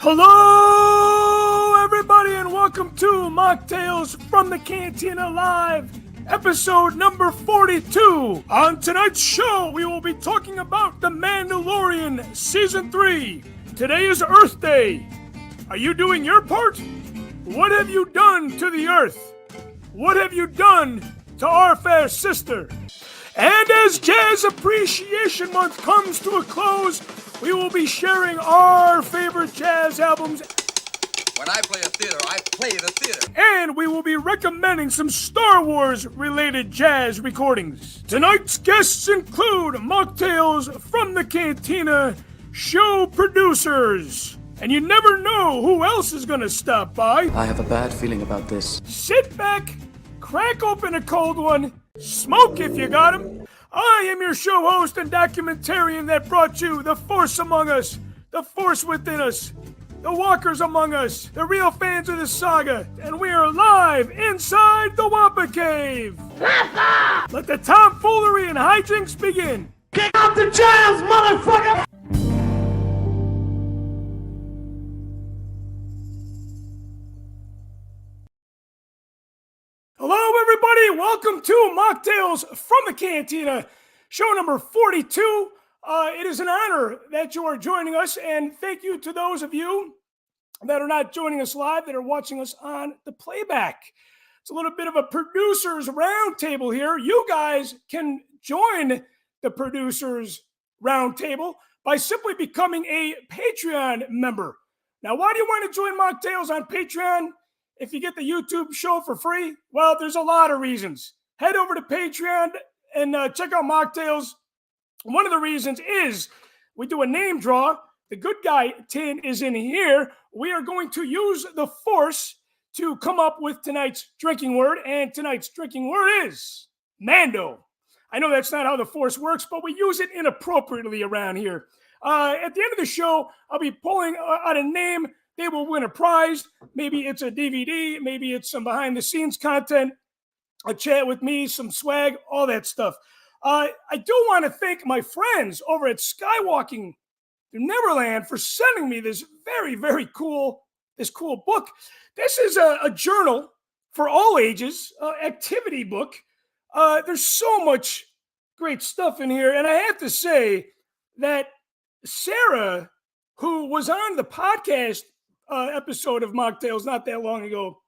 Hello, everybody, and welcome to Machtails from the Cantina Live, episode number 42. On tonight's show, we will be talking about The Mandalorian Season 3. Today is Earth Day. Are you doing your part? What have you done to the Earth? What have you done to our fair sister? And as Jazz Appreciation Month comes to a close, we will be sharing our favorite jazz albums. When I play a theater, I play the theater. And we will be recommending some Star Wars-related jazz recordings. Tonight's guests include Machtails from the Cantina, show producers. And you never know who else is going to stop by. I have a bad feeling about this. Sit back, crack open a cold one, smoke if you got 'em. I am your show host and documentarian that brought you The Force Among Us, The Force Within Us, The Walkers Among Us, the real fans of the saga, and we are live inside the Wampa Cave. Let the tomfoolery and hijinks begin. Kick out the jazz, motherfucker! Hello, everybody. Welcome to Mocktails from the Cantina, show number 42. It is an honor that you are joining us, and thank you to those of you that are not joining us live, that are watching us on the playback. It's a little bit of a producers roundtable here. You guys can join the producers roundtable by simply becoming a Patreon member. Now, why do you want to join Mocktails on Patreon? If you get the YouTube show for free, well, there's a lot of reasons. Head over to Patreon and check out Mocktails. One of the reasons is we do a name draw. The good guy tin is in here. We are going to use the Force to come up with tonight's drinking word, and tonight's drinking word is Mando. I know that's not how the Force works, but we use it inappropriately around here. At the end of the show, I'll be pulling out a name. They will win a prize. Maybe it's a DVD. Maybe it's some behind-the-scenes content, a chat with me, some swag, all that stuff. I do want to thank my friends over at Skywalking Through Neverland for sending me this very, very cool book. This is a journal for all ages, activity book. There's so much great stuff in here. And I have to say that Sarah, who was on the podcast episode of Mocktails not that long ago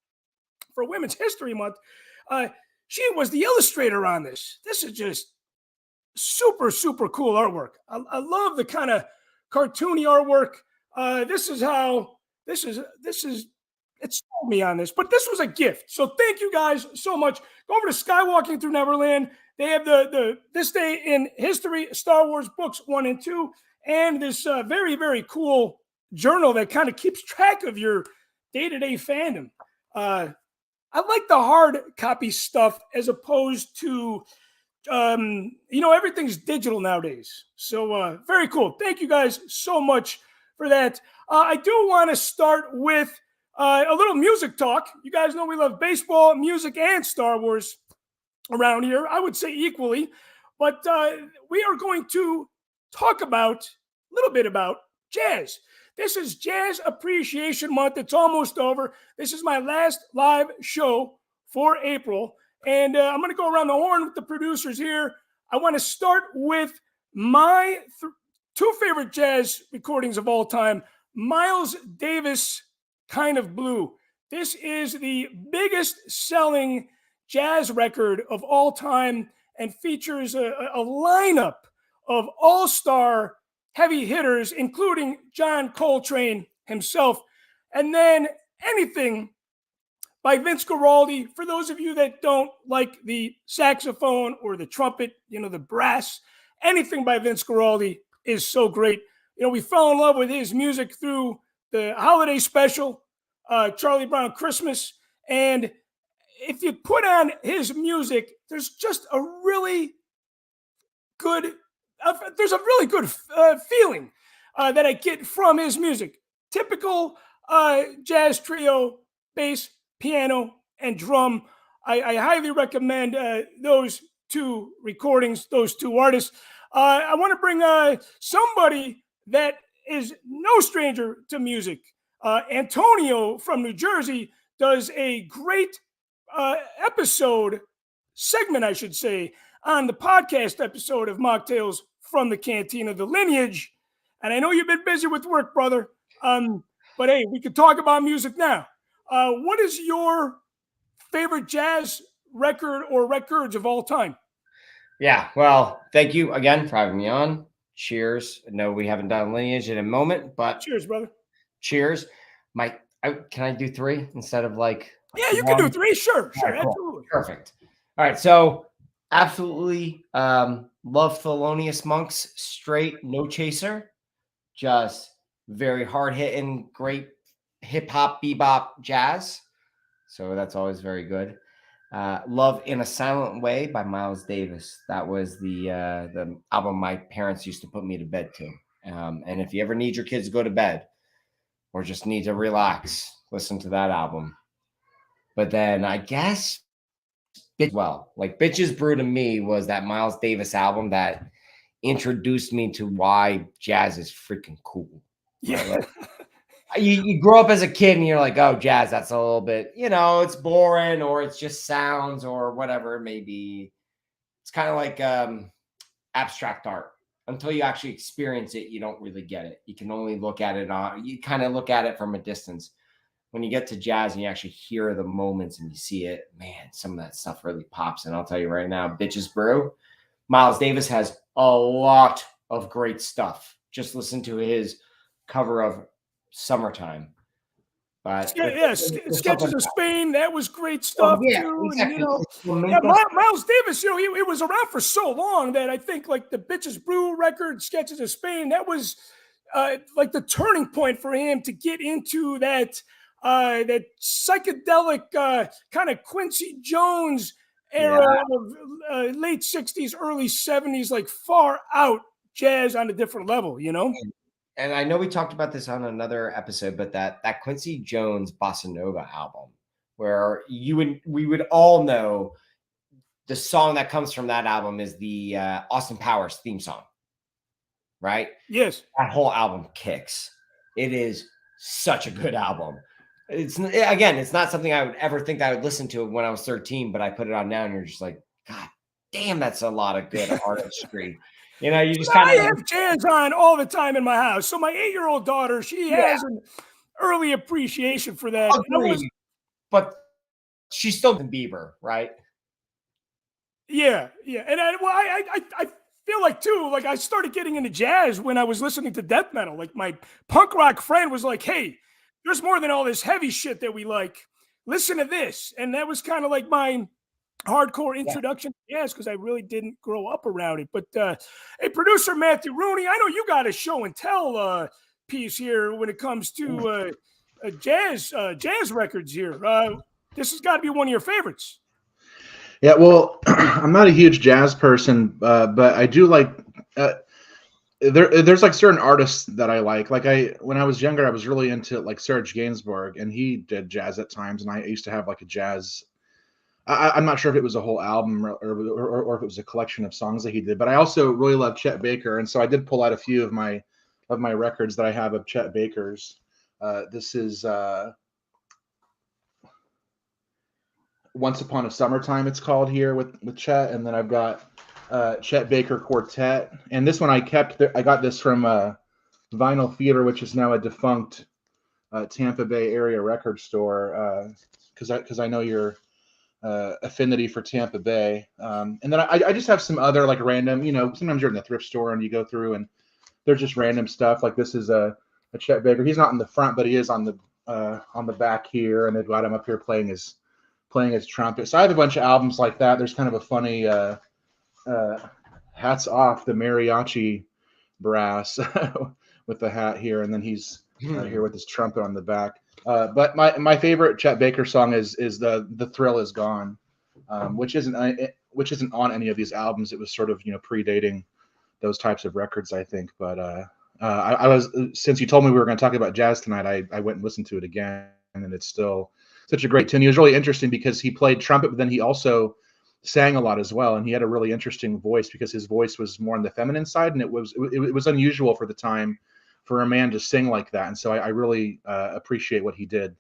for Women's History Month, she was the illustrator on this. This is just super, super cool artwork. I love the kind of cartoony artwork. It sold me on this, but this was a gift. So thank you guys so much. Go over to Skywalking Through Neverland. They have the This Day in History, Star Wars books 1 and 2, and this very, very cool journal that kind of keeps track of your day-to-day fandom. I like the hard copy stuff as opposed to, everything's digital nowadays. So very cool. Thank you guys so much for that. I do want to start with a little music talk. You guys know we love baseball, music, and Star Wars around here. I would say equally. But we are going to talk a little bit about jazz. This is Jazz Appreciation Month. It's almost over. This is my last live show for April. And I'm going to go around the horn with the producers here. I want to start with my two favorite jazz recordings of all time. Miles Davis, Kind of Blue. This is the biggest selling jazz record of all time and features a lineup of all-star heavy hitters, including John Coltrane himself. And then anything by Vince Guaraldi. For those of you that don't like the saxophone or the trumpet, the brass, anything by Vince Guaraldi is so great. We fell in love with his music through the holiday special, Charlie Brown Christmas. And if you put on his music, there's just a really good feeling that I get from his music. Typical jazz trio, bass, piano, and drum. I highly recommend those two recordings, those two artists. I want to bring somebody that is no stranger to music. Antonio from New Jersey does a great segment, I should say, on the podcast episode of Mocktails from the Cantina, The Lineage. And I know you've been busy with work, brother. But hey, we could talk about music now. What is your favorite jazz record or records of all time? Yeah, well, thank you again for having me on. Cheers. No, we haven't done Lineage in a moment, but cheers, brother. Cheers. Can I do 3 instead of like? Yeah, you can do 3. Sure, right, cool. absolutely. Perfect. All right, so absolutely love Thelonious Monk's Straight No Chaser. Just very hard hitting, great hip hop, bebop, jazz. So that's always very good. Love in a Silent Way by Miles Davis. That was the album my parents used to put me to bed to. And if you ever need your kids to go to bed or just need to relax, listen to that album. But then I guess, Bitches Brew to me was that Miles Davis album that introduced me to why jazz is freaking cool. Yeah. Right? You grow up as a kid and you're like, oh, jazz, that's a little bit, it's boring or it's just sounds or whatever it may be. It's kind of like abstract art. Until you actually experience it, you don't really get it. You can only look at it you kind of look at it from a distance. When you get to jazz and you actually hear the moments and you see it, man, some of that stuff really pops. And I'll tell you right now, Bitches Brew, Miles Davis has a lot of great stuff. Just listen to his cover of Summertime. But Sketches of Spain, that was great stuff too. Exactly. And, Miles Davis, he was around for so long that I think like the Bitches Brew record, Sketches of Spain, that was like the turning point for him to get into that psychedelic kind of Quincy Jones era of late 60s, early 70s, like far out jazz on a different level, And I know we talked about this on another episode, but that Quincy Jones Bossa Nova album, where we would all know the song that comes from that album is the Austin Powers theme song, right? Yes. That whole album kicks. It is such a good album. It's not something I would ever think that I would listen to when I was 13, but I put it on now and you're just like, God damn, that's a lot of good artistry. You just kind of have jazz on all the time in my house. So my 8-year-old daughter, she has an early appreciation for that. But she's still in Bieber, right? Yeah. And I feel like too, like I started getting into jazz when I was listening to death metal. Like my punk rock friend was like, hey, there's more than all this heavy shit that we like. Listen to this. And that was kind of like my hardcore introduction to jazz because I really didn't grow up around it. But hey, producer Matthew Rooney, I know you got a show and tell piece here when it comes to jazz records here. This has got to be one of your favorites. Yeah, well, I'm not a huge jazz person, but I do like. There's like certain artists that I like. Like when I was younger, I was really into like Serge Gainsbourg, and he did jazz at times. And I used to have like a jazz. I'm not sure if it was a whole album or if it was a collection of songs that he did. But I also really love Chet Baker, and so I did pull out a few of my records that I have of Chet Baker's. This is Once Upon a Summertime, it's called here with Chet, and then I've got Chet Baker Quartet, and this one I got this from Vinyl Theater, which is now a defunct Tampa Bay area record store, because I know your affinity for Tampa Bay, and then I just have some other like random, sometimes you're in the thrift store and you go through and they're just random stuff. Like this is a Chet Baker. He's not in the front, but he is on the back here, and they've got him up here playing his trumpet. So I have a bunch of albums like that. There's kind of a funny hats off the mariachi brass with the hat here, and then he's here with his trumpet on the back. But my favorite Chet Baker song is the Thrill Is Gone, which isn't on any of these albums. It was sort of predating those types of records, I think. But I was, since you told me we were going to talk about jazz tonight, I went and listened to it again, and it's still such a great tune. He was really interesting because he played trumpet, but then he also sang a lot as well, and he had a really interesting voice because his voice was more on the feminine side, and it was unusual for the time for a man to sing like that. And so I really appreciate what he did.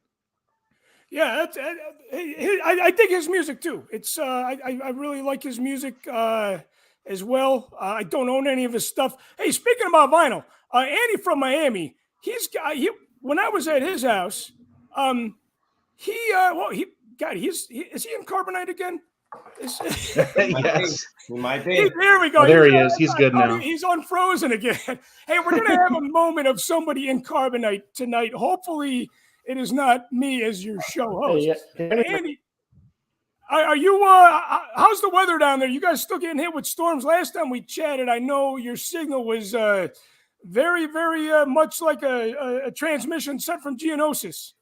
Yeah, I dig his music too. It's I really like his music as well. I don't own any of his stuff. Hey, speaking about vinyl, Andy from Miami, when I was at his house, is he in Carbonite again? Yes. He might be. There we go. Oh, there he is. He's good now. He's unfrozen again. Hey, we're gonna have a moment of somebody in Carbonite tonight. Hopefully, it is not me as your show host. Andy, are you? How's the weather down there? You guys still getting hit with storms? Last time we chatted, I know your signal was very, very much like a transmission sent from Geonosis.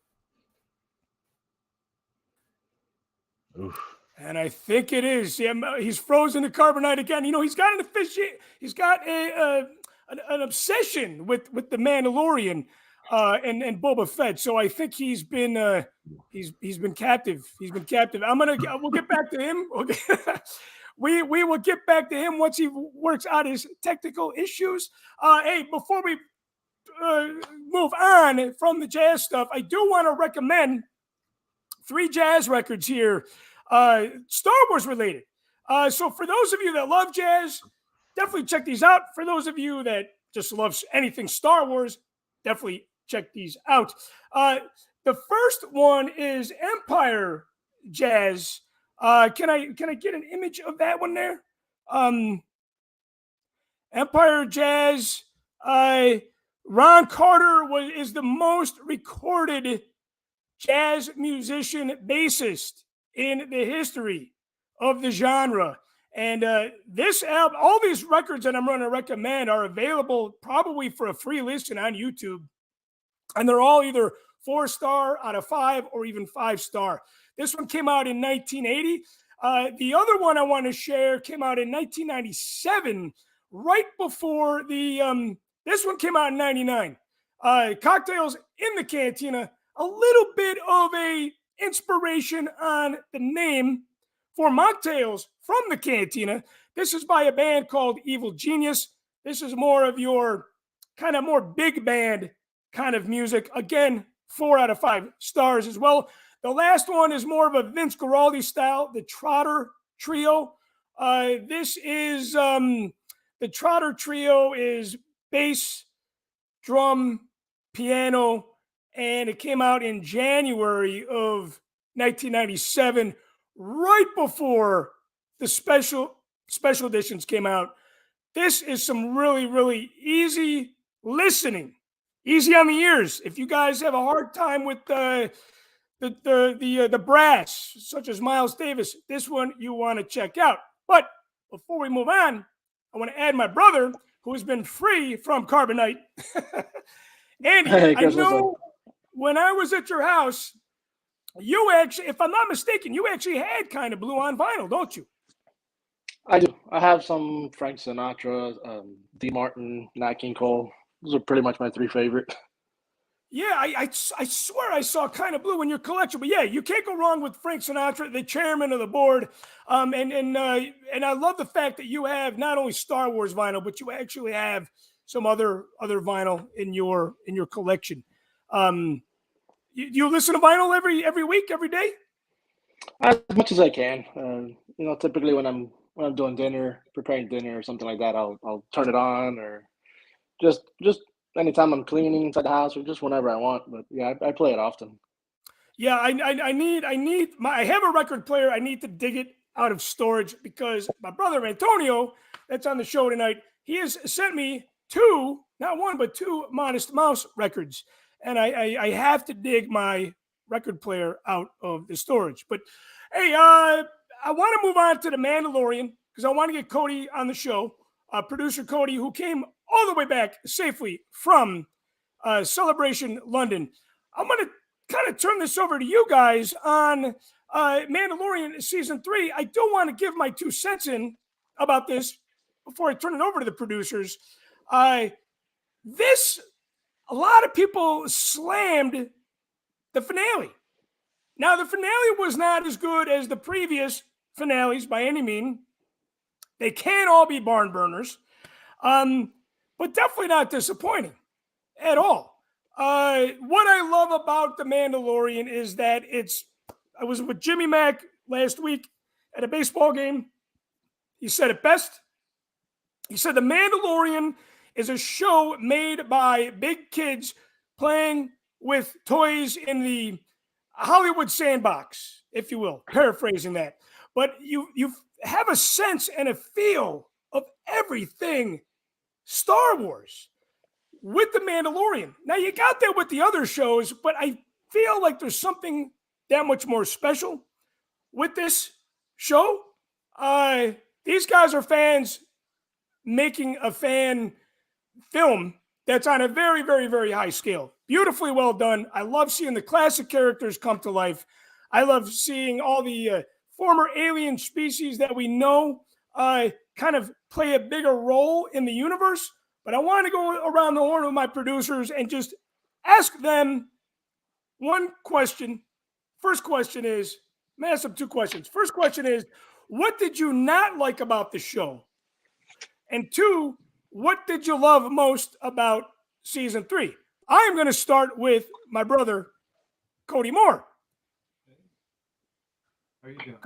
Oof. And I think it is. Yeah, he's frozen to Carbonite again. You know, he's got an obsession with the Mandalorian and Boba Fett. So I think he's been captive. He's been captive. We'll get back to him. We will get back to him once he works out his technical issues. Hey, before we move on from the jazz stuff, I do want to recommend 3 jazz records here, Star Wars related. So for those of you that love jazz, definitely check these out. For those of you that just love anything Star Wars, definitely check these out. The first one is Empire Jazz. Can I get an image of that one there? Empire Jazz. Ron Carter is the most recorded jazz musician bassist in the history of the genre. And this album, all these records that I'm going to recommend are available probably for a free listen on YouTube. And they're all either 4-star out of 5 or even 5-star. This one came out in 1980. The other one I want to share came out in 1997, right before this one came out in 99. Cocktails in the Cantina. A little bit of a inspiration on the name for Machtails from the Cantina. This is by a band called Evil Genius. This is more of your kind of more big band kind of music. Again, 4 out of 5 stars as well. The last one is more of a Vince Guaraldi style, the Trotter Trio. This is the Trotter Trio is bass, drum, piano, and it came out in January of 1997, right before the special editions came out. This is some really, really easy listening, easy on the ears. If you guys have a hard time with the brass, such as Miles Davis, this one you want to check out. But before we move on, I want to add my brother, who has been free from Carbonite. Andy, Hey, I know when I was at your house, you actually, if I'm not mistaken, you actually had Kind of Blue on vinyl, don't you? I do. I have some Frank Sinatra, D. Martin, Nat King Cole. Those are pretty much my 3 favorite. Yeah, I swear I saw Kind of Blue in your collection, but yeah, you can't go wrong with Frank Sinatra, the chairman of the board. And I love the fact that you have not only Star Wars vinyl, but you actually have some other vinyl in your collection. You listen to vinyl every week, every day? As much as I can. Typically when I'm doing dinner, preparing dinner or something like that, I'll turn it on, or just anytime I'm cleaning inside the house, or just whenever I want. But yeah, I play it often. Yeah, I have a record player. I need to dig it out of storage because my brother Antonio, that's on the show tonight, he has sent me 2, not 1, but 2 Modest Mouse records. And I have to dig my record player out of the storage. But hey, I want to move on to the Mandalorian because I want to get Cody on the show. Producer Cody, who came all the way back safely from Celebration London. I'm going to kind of turn this over to you guys on Mandalorian Season 3. I do want to give my 2 cents in about this before I turn it over to the producers. A lot of people slammed the finale. Now, the finale was not as good as the previous finales by any means. They can't all be barn burners, but definitely not disappointing. at all. What I love about The Mandalorian is that I was with Jimmy Mack last week at a baseball game. He said it best. He said The Mandalorian is a show made by big kids playing with toys in the Hollywood sandbox, if you will, paraphrasing that. But you have a sense and a feel of everything Star Wars with The Mandalorian. Now, you got that with the other shows, but I feel like there's something that much more special with this show. These guys are fans making a fan film that's on a very, very, very high scale. Beautifully well done. I love seeing the classic characters come to life. I love seeing all the former alien species that we know kind of play a bigger role in the universe. But I want to go around the horn with my producers and just ask them one question. First question is, I'm going to ask them two questions. First question is, what did you not like about the show? And two, what did you love most about season 3? I am going to start with my brother, Cody Moore. How are you doing?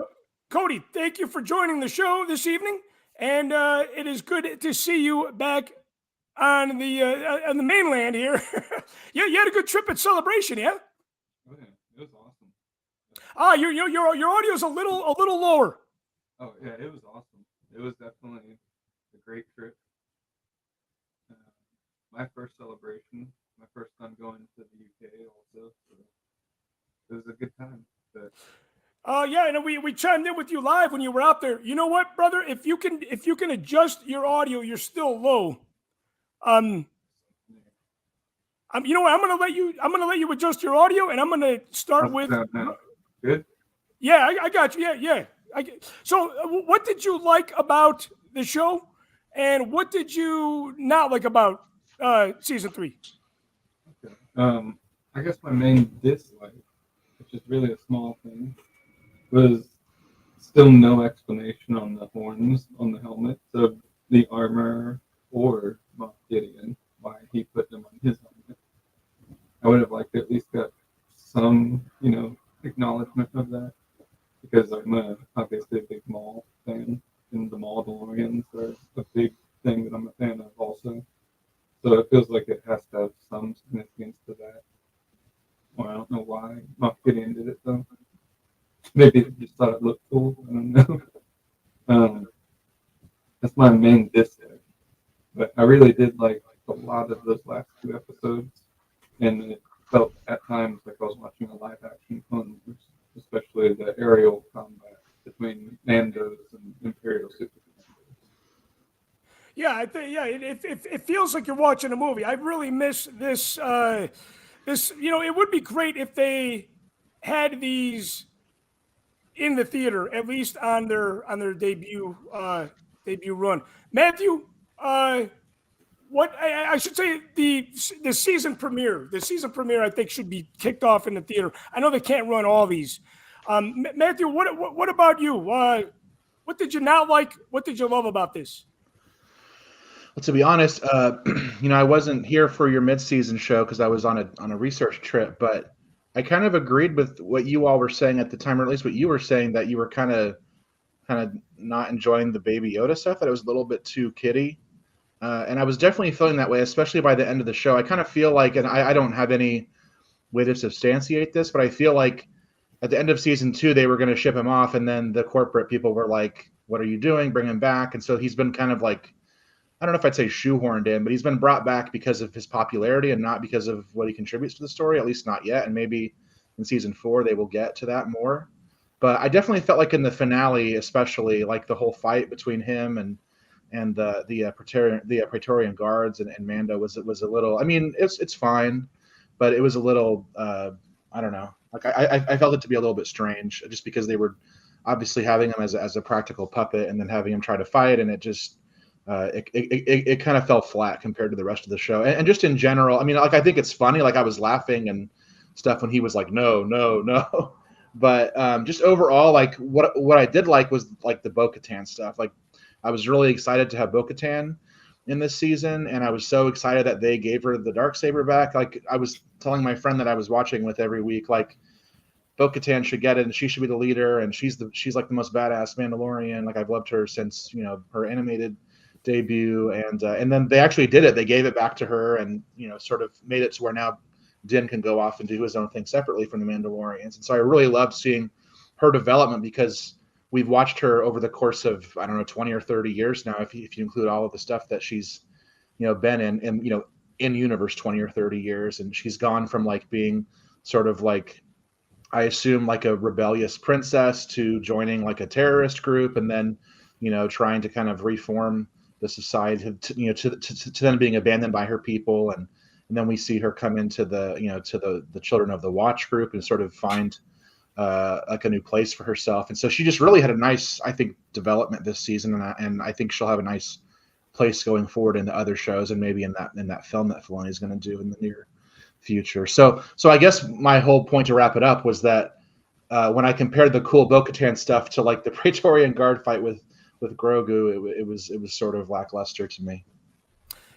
Cody, thank you for joining the show this evening. And it is good to see you back on the mainland here. You had a good trip at Celebration, yeah? Oh yeah, it was awesome. Your audio's a little lower. Oh yeah, it was awesome. It was definitely a great trip. My first celebration, my first time going to the UK also. So it was a good time. But Yeah, and we chimed in with you live when you were out there. You know what, brother? If you can adjust your audio, you're still low. You know what? I'm gonna let you adjust your audio, and I'm gonna start with. Good. Yeah, I got you. Yeah. So, what did you like about the show, and what did you not like about season 3? Okay. I guess my main dislike, which is really a small thing, was still no explanation on the horns on the helmet of the armor or Moff Gideon, why he put them on his helmet. I would have liked to at least got some, acknowledgement of that, because I'm obviously a big Maul fan, and the Mandalorians are a big thing that I'm a fan of also. So it feels like it has to have some significance to that. Well, I don't know why Moff Gideon did it though. Maybe they just thought it looked cool. I don't know. That's my main dislike. But I really did like a lot of those last 2 episodes, and it felt at times like I was watching a live action Clone Wars, especially the aerial combat between Nandos and Imperial Super Commandos. Yeah, I think it feels like you're watching a movie. I really miss this. It would be great if they had these in the theater, at least on their debut run. Matthew, what I should say, the season premiere. The season premiere, I think, should be kicked off in the theater. I know they can't run all these. Matthew, what about you? What did you not like? What did you love about this? Well, to be honest, I wasn't here for your mid-season show because I was on a research trip, but I kind of agreed with what you all were saying at the time, or at least what you were saying, that you were kind of not enjoying the Baby Yoda stuff, that it was a little bit too kiddie. And I was definitely feeling that way, especially by the end of the show. I kind of feel like, and I don't have any way to substantiate this, but I feel like at the end of season 2, they were going to ship him off, and then the corporate people were like, what are you doing? Bring him back. And so he's been kind of like, I don't know if I'd say shoehorned in, but he's been brought back because of his popularity and not because of what he contributes to the story, at least not yet. And maybe in season 4, they will get to that more. But I definitely felt like in the finale, especially, like the whole fight between him and the Praetorian guards and Mando was a little. I mean, it's fine, but it was a little. I don't know. Like I felt it to be a little bit strange, just because they were obviously having him as a practical puppet and then having him try to fight, and it just it kind of fell flat compared to the rest of the show. And just in general, I mean, like I think it's funny. Like I was laughing and stuff when he was like, no. But just overall, like what I did like was like the Bo-Katan stuff. Like I was really excited to have Bo-Katan, in this season, and I was so excited that they gave her the Darksaber back. Like I was telling my friend that I was watching with every week, like Bo-Katan should get it, and she should be the leader, and she's like the most badass Mandalorian. Like I've loved her since her animated debut, and then they actually did it. They gave it back to her, and sort of made it to where now Din can go off and do his own thing separately from the Mandalorians. And so I really love seeing her development, because we've watched her over the course of, I don't know, 20 or 30 years now, if you include all of the stuff that she's been in universe 20 or 30 years, and she's gone from like being sort of like, I assume, like a rebellious princess to joining like a terrorist group, and then trying to kind of reform the society to then being abandoned by her people, and then we see her come into the to the Children of the Watch group and sort of find like a new place for herself. And so she just really had a nice, I think, development this season, and I think she'll have a nice place going forward in the other shows, and maybe in that film that Filoni is going to do in the near future. So I guess my whole point to wrap it up was that when I compared the cool Bo-Katan stuff to like the Praetorian Guard fight with Grogu, it was sort of lackluster to me.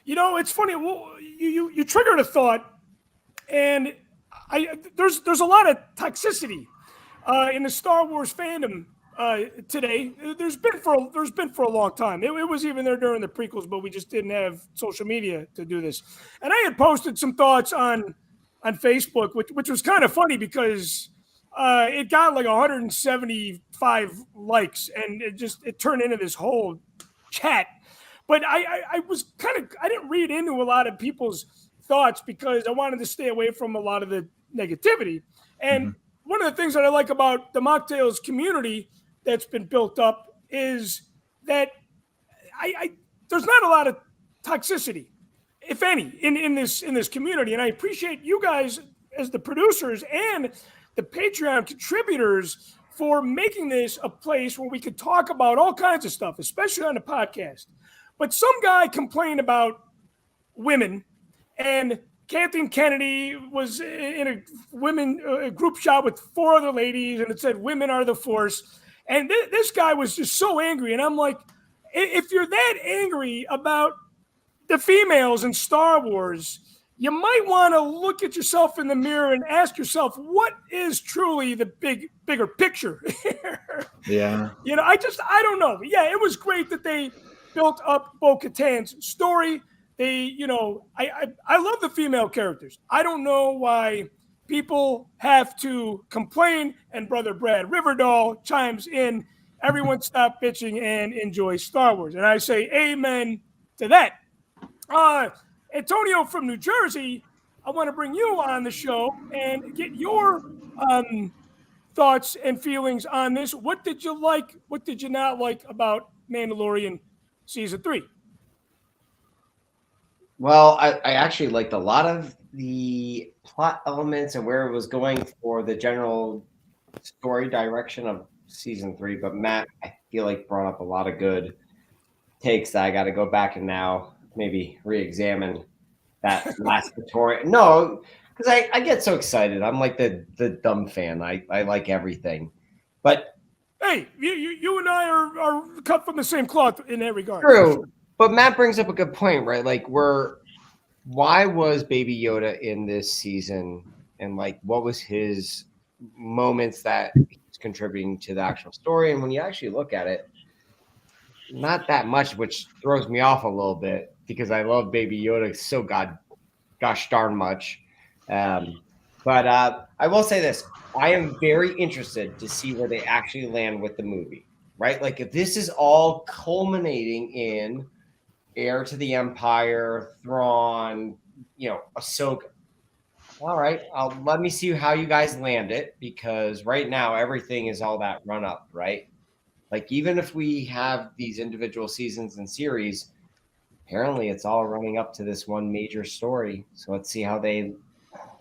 It's funny. Well, you triggered a thought, and there's a lot of toxicity in the Star Wars fandom today. There's been for a long time. It was even there during the prequels, but we just didn't have social media to do this. And I had posted some thoughts on Facebook, which was kind of funny because it got like 175 likes, and it turned into this whole chat. But I didn't read into a lot of people's thoughts because I wanted to stay away from a lot of the negativity. And one of the things that I like about the Machtails community that's been built up is that there's not a lot of toxicity, if any, in this community. And I appreciate you guys as the producers and the Patreon contributors for making this a place where we could talk about all kinds of stuff, especially on the podcast. But some guy complained about women, and Kathleen Kennedy was in a group shot with 4 other ladies, and it said women are the force. And this guy was just so angry. And I'm like, if you're that angry about the females in Star Wars, you might want to look at yourself in the mirror and ask yourself, what is truly the bigger picture here? Yeah. I don't know. Yeah, it was great that they built up Bo-Katan's story. I love the female characters. I don't know why people have to complain, and Brother Brad Riverdall chimes in, everyone stop bitching and enjoy Star Wars. And I say amen to that. Antonio from New Jersey, I want to bring you on the show and get your thoughts and feelings on this. What did you like? What did you not like about Mandalorian Season 3? Well, I actually liked a lot of the plot elements and where it was going for the general story direction of Season 3. But Matt, I feel like brought up a lot of good takes that I got to go back and now maybe re-examine that last tutorial. No, because I get so excited. I'm like the dumb fan. I like everything. But hey, you and I are cut from the same cloth in that regard. True. Sure. But Matt brings up a good point, right? Like, why was Baby Yoda in this season, and like, what was his moments that he's contributing to the actual story? And when you actually look at it, not that much, which throws me off a little bit because I love Baby Yoda so gosh darn much. But I will say this: I am very interested to see where they actually land with the movie, right? Like, if this is all culminating in Heir to the Empire, Thrawn, Ahsoka. All right, let me see how you guys land it, because right now everything is all that run up, right? Like, even if we have these individual seasons and series, apparently it's all running up to this one major story. So let's see how they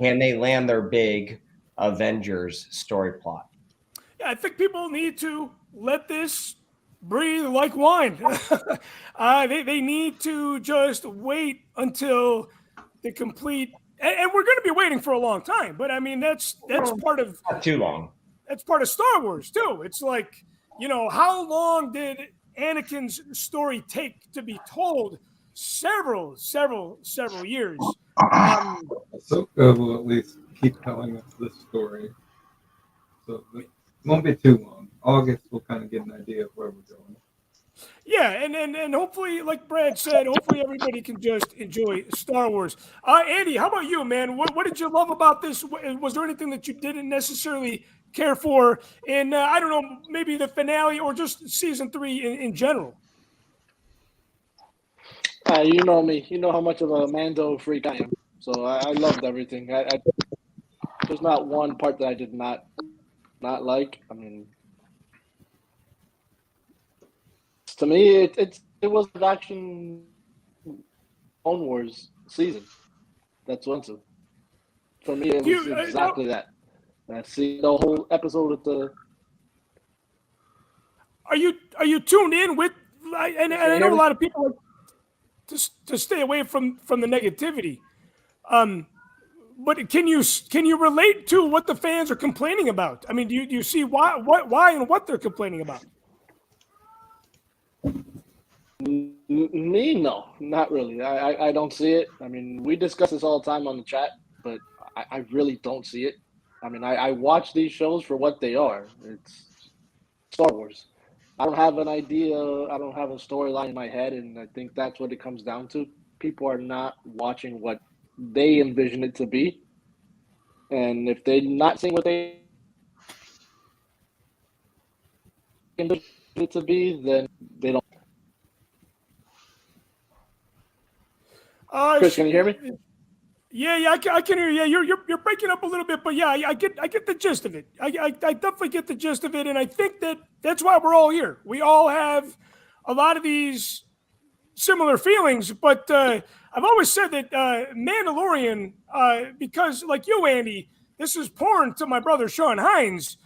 land their big Avengers story plot. Yeah, I think people need to let this breathe like wine. They need to just wait until the complete, and we're going to be waiting for a long time. But I mean, that's part of, not too long. That's part of Star Wars too. It's like, how long did Anakin's story take to be told? several years. Ahsoka will at least keep telling us this story. So it won't be too long. August, we'll kind of get an idea of where we're going. Yeah, and hopefully, like Brad said, hopefully everybody can just enjoy Star Wars. Andy, how about you, man? What did you love about this? Was there anything that you didn't necessarily care for? And I don't know, maybe the finale or just season 3 in general? You know me. You know how much of a Mando freak I am. So I loved everything. There's not one part that I did not like. I mean, to me, it was an action Clone Wars season. That's one to. For me, it was exactly that. I see the whole episode with the. Are you tuned in with? And I know a lot of people like to stay away from the negativity. But can you relate to what the fans are complaining about? I mean, do you see why and what they're complaining about? Me, no, not really. I don't see it. I mean, we discuss this all the time on the chat, but I really don't see it. I mean, I watch these shows for what they are. It's Star Wars. I don't have an idea. I don't have a storyline in my head, and I think that's what it comes down to. People are not watching what they envision it to be, and if they're not seeing what they envision it to be, then they don't. Chris, can you hear me? Yeah, I can hear you. Yeah, you're breaking up a little bit, but yeah, I get the gist of it. I definitely get the gist of it, and I think that's why we're all here. We all have a lot of these similar feelings, but I've always said that Mandalorian, because like you, Andy, this is porn to my brother Sean Hines.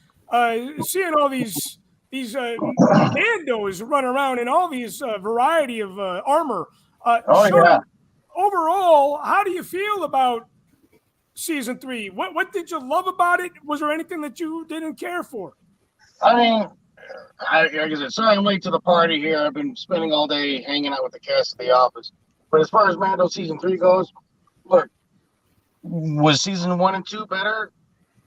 Seeing all these Mandos run around in all these variety of armor. Sean, yeah. Overall, how do you feel about season 3? What did you love about it? Was there anything that you didn't care for? I mean, like I said, sorry I'm late to the party here. I've been spending all day hanging out with the cast of The Office. But as far as Mando season 3 goes, look, was season 1 and 2 better?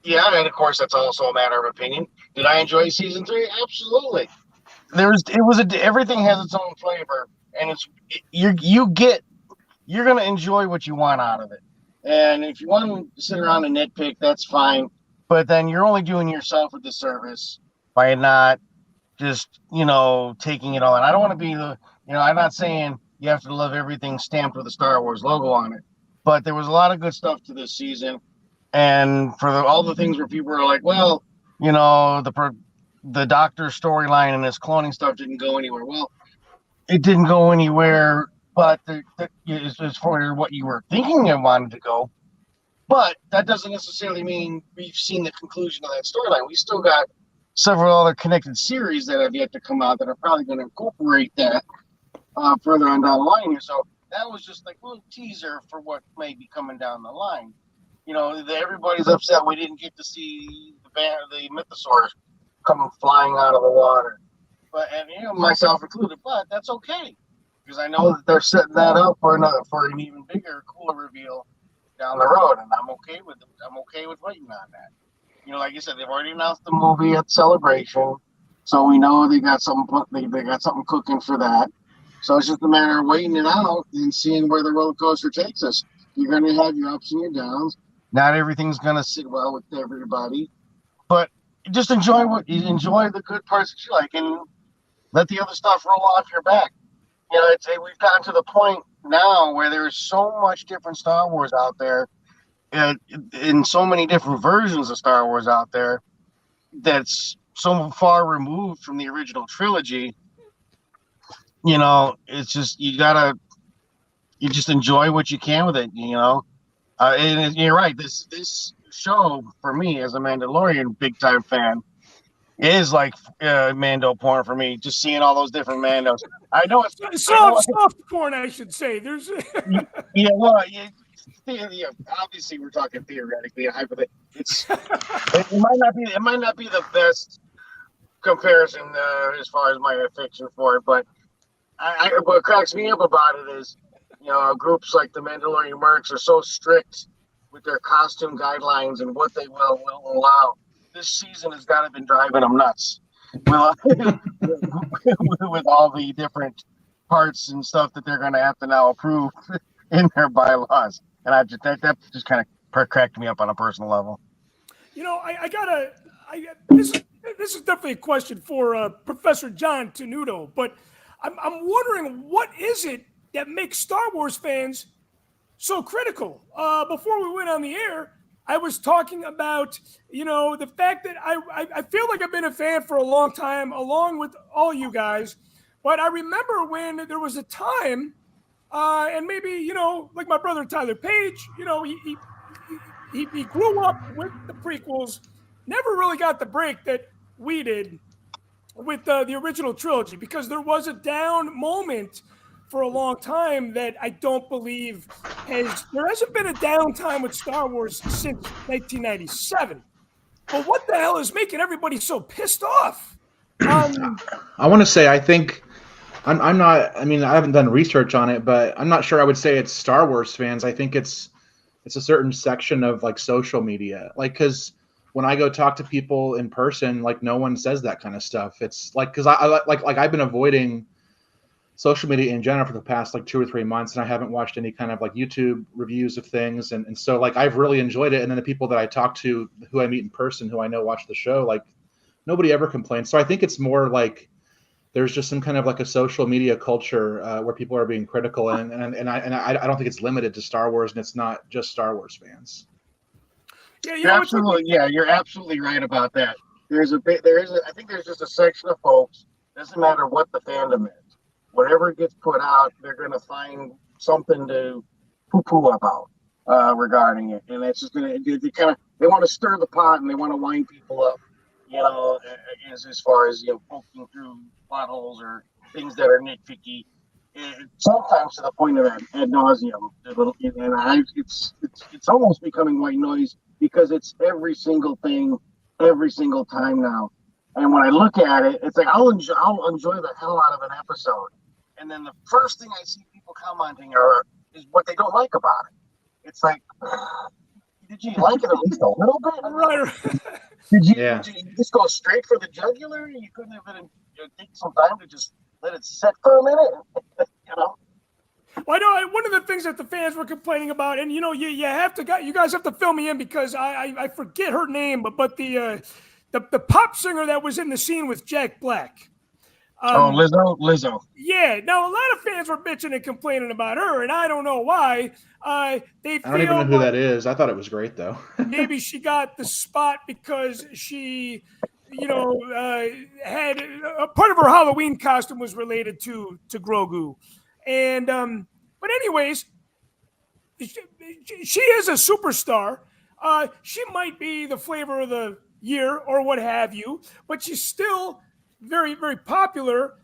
Yeah, and of course that's also a matter of opinion. Did I enjoy season 3? Absolutely. Everything has its own flavor, and you're gonna enjoy what you want out of it. And if you want to sit around and nitpick, that's fine. But then you're only doing yourself a disservice by not just, taking it all. And I don't want to be I'm not saying you have to love everything stamped with a Star Wars logo on it. But there was a lot of good stuff to this season. And for all the things where people are like, well, the Doctor storyline and his cloning stuff didn't go anywhere. Well, it didn't go anywhere, but as for what you were thinking it wanted to go. But that doesn't necessarily mean we've seen the conclusion of that storyline. We still got several other connected series that have yet to come out that are probably going to incorporate that further on down the line here. So that was just like a little teaser for what may be coming down the line. Everybody's upset we didn't get to see the mythosaurs coming flying out of the water, and myself included. But that's okay, because I know that they're setting that up for an even bigger, cooler reveal down the road, and I'm okay with it. I'm okay with waiting on that. Like you said, they've already announced the movie at Celebration, so we know they got something. They got something cooking for that. So it's just a matter of waiting it out and seeing where the roller coaster takes us. You're going to have your ups and your downs. Not everything's going to sit well with everybody, but just enjoy the good parts that you like, and let the other stuff roll off your back. I'd say we've gotten to the point now where there's so much different Star Wars out there, and so many different versions of Star Wars out there that's so far removed from the original trilogy. It's just you just enjoy what you can with it. And you're right. This show for me as a Mandalorian big time fan is like Mando porn for me. Just seeing all those different Mandos. I know it's soft porn, I should say. There's obviously we're talking theoretically. It might not be the best comparison as far as my affection for it, but what cracks me up about it is groups like the Mandalorian Mercs are so strict with their costume guidelines and what they will allow. This season has got to been driving them nuts. Well, with all the different parts and stuff that they're going to have to now approve in their bylaws, and that just kind of cracked me up on a personal level. This is definitely a question for Professor John Tenuto, but I'm wondering, what is it that makes Star Wars fans so critical? Before we went on the air, I was talking about, the fact that I feel like I've been a fan for a long time, along with all you guys. But I remember when there was a time, and maybe, like my brother Tyler Page, he grew up with the prequels, never really got the break that we did with the original trilogy, because there was a down moment for a long time that I don't believe there hasn't been a downtime with Star Wars since 1997. But what the hell is making everybody so pissed off? I want to say, I think I'm not. I mean, I haven't done research on it, but I'm not sure I would say it's Star Wars fans. I think it's a certain section of like social media, like, because when I go talk to people in person, like, no one says that kind of stuff. It's like, because I've been avoiding social media in general for the past like 2 or 3 months, and I haven't watched any kind of like YouTube reviews of things, and so like I've really enjoyed it. And then the people that I talk to, who I meet in person, who I know watch the show, like nobody ever complains. So I think it's more like there's just some kind of like a social media culture where people are being critical, and I don't think it's limited to Star Wars, and it's not just Star Wars fans. Yeah, you're absolutely right about that. I think there's just a section of folks. Doesn't matter what the fandom is. Whatever gets put out, they're going to find something to poo-poo about regarding it, and that's just going to they want to stir the pot, and they want to wind people up, as far as poking through plot holes or things that are nitpicky, and sometimes to the point of ad nauseum. And it's almost becoming white noise, because it's every single thing, every single time now. And when I look at it, it's like I'll enjoy the hell out of an episode. And then the first thing I see people commenting is what they don't like about it. It's like, did you like it at least a little bit? Right. Did you just go straight for the jugular? You couldn't have take some time to just let it set for a minute, Well, I know one of the things that the fans were complaining about, and you guys have to fill me in, because I forget her name, but the pop singer that was in the scene with Jack Black. Lizzo. Yeah. Now, a lot of fans were bitching and complaining about her, and I don't know why. I don't even know who that is. I thought it was great, though. Maybe she got the spot because she, had a part of her Halloween costume was related to Grogu, and but anyways, she is a superstar. She might be the flavor of the year or what have you, but she's still very, very popular.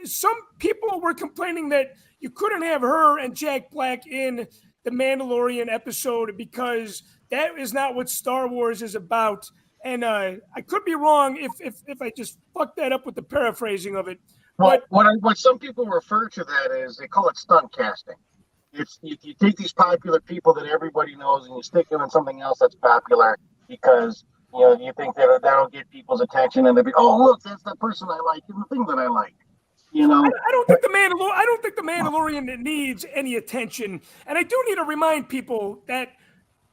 Some people were complaining that you couldn't have her and Jack Black in the Mandalorian episode, because that is not what Star Wars is about. And I could be wrong if I just fucked that up with the paraphrasing of it. Well, what some people refer to that is, they call it stunt casting. It's you take these popular people that everybody knows, and you stick them in something else that's popular, because you think that'll get people's attention, and they'll be, oh, look, that's the person I like, and the thing that I like. I don't think the Mandalorian needs any attention, and I do need to remind people that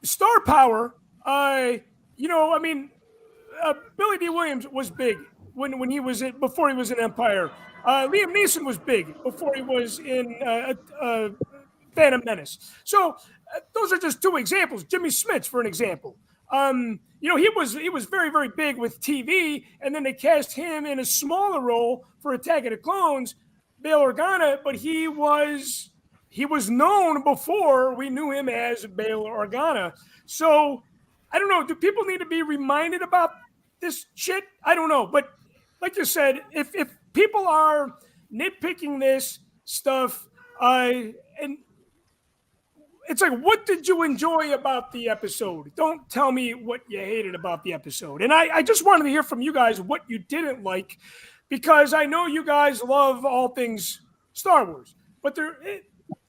star power. Billy D. Williams was big when he was before he was in Empire. Liam Neeson was big before he was in Phantom Menace. So those are just two examples. Jimmy Smits, for an example. He was very, very big with TV, and then they cast him in a smaller role for Attack of the Clones, Bail Organa, but he was known before we knew him as Bail Organa. So I don't know. Do people need to be reminded about this shit? I don't know. But like you said, if people are nitpicking this stuff, and it's like, what did you enjoy about the episode? Don't tell me what you hated about the episode. And I just wanted to hear from you guys what you didn't like, because I know you guys love all things Star Wars. But there's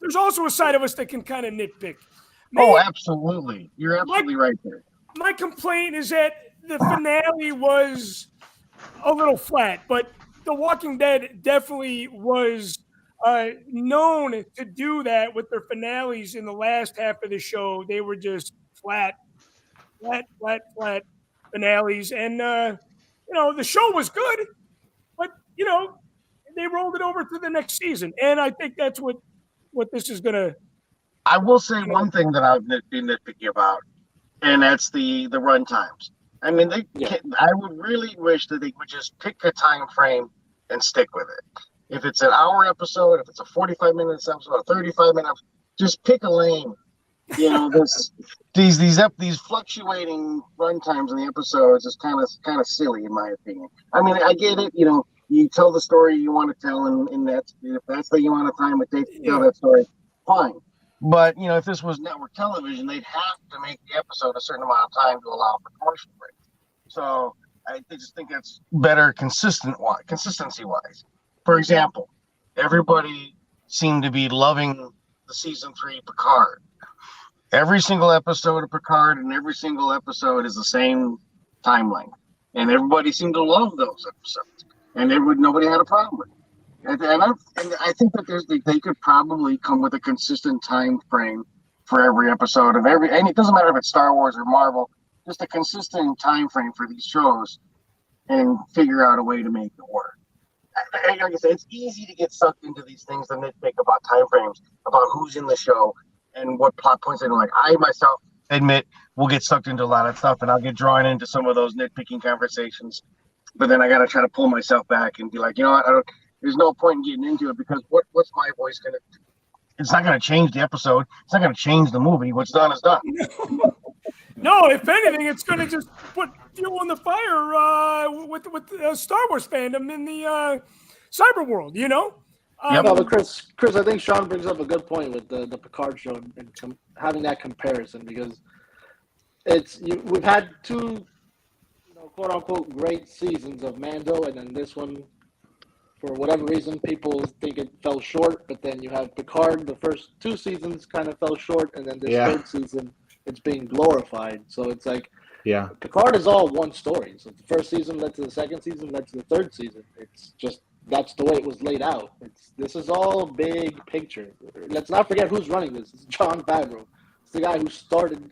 there's also a side of us that can kind of nitpick. Oh, absolutely. You're absolutely right there. My complaint is that the finale was a little flat, but The Walking Dead definitely was known to do that with their finales in the last half of the show. They were just flat finales. And, the show was good, but, they rolled it over to the next season. And I think that's what this is going to. I will say one thing that I've been nitpicky about, and that's the run times. I mean, I would really wish that they would just pick a time frame and stick with it. If it's an hour episode, if it's a 45-minute episode, a 35-minute, just pick a lane. These fluctuating run times in the episodes is kind of silly in my opinion. I mean, I get it. You tell the story you want to tell, and if that's the amount of time it takes to tell that story, fine. But if this was network television, they'd have to make the episode a certain amount of time to allow for commercial breaks. So I just think that's better consistency-wise. For example, everybody seemed to be loving the season 3 Picard. Every single episode of Picard and every single episode is the same timeline, and everybody seemed to love those episodes, and nobody had a problem with it. And I think that they could probably come with a consistent time frame for every episode of and it doesn't matter if it's Star Wars or Marvel, just a consistent time frame for these shows, and figure out a way to make it work. Like I said, it's easy to get sucked into these things and nitpick about time frames, about who's in the show and what plot points they don't like. I myself admit will get sucked into a lot of stuff, and I'll get drawn into some of those nitpicking conversations. But then I got to try to pull myself back and be like, what? There's no point in getting into it, because what's my voice going to do? It's not going to change the episode. It's not going to change the movie. What's done is done. No, if anything, it's going to just put fuel on the fire with Star Wars fandom in the cyber world, No, but Chris, I think Sean brings up a good point with the Picard show and having that comparison, because we've had two, quote unquote, great seasons of Mando, and then this one, for whatever reason, people think it fell short. But then you have Picard, the first 2 seasons kind of fell short, and then this 3rd season, it's being glorified. So it's like, Picard is all one story. So the first season led to the second season, led to the 3rd season. It's just, that's the way it was laid out. This is all big picture. Let's not forget who's running this. It's Jon Favreau. It's the guy who started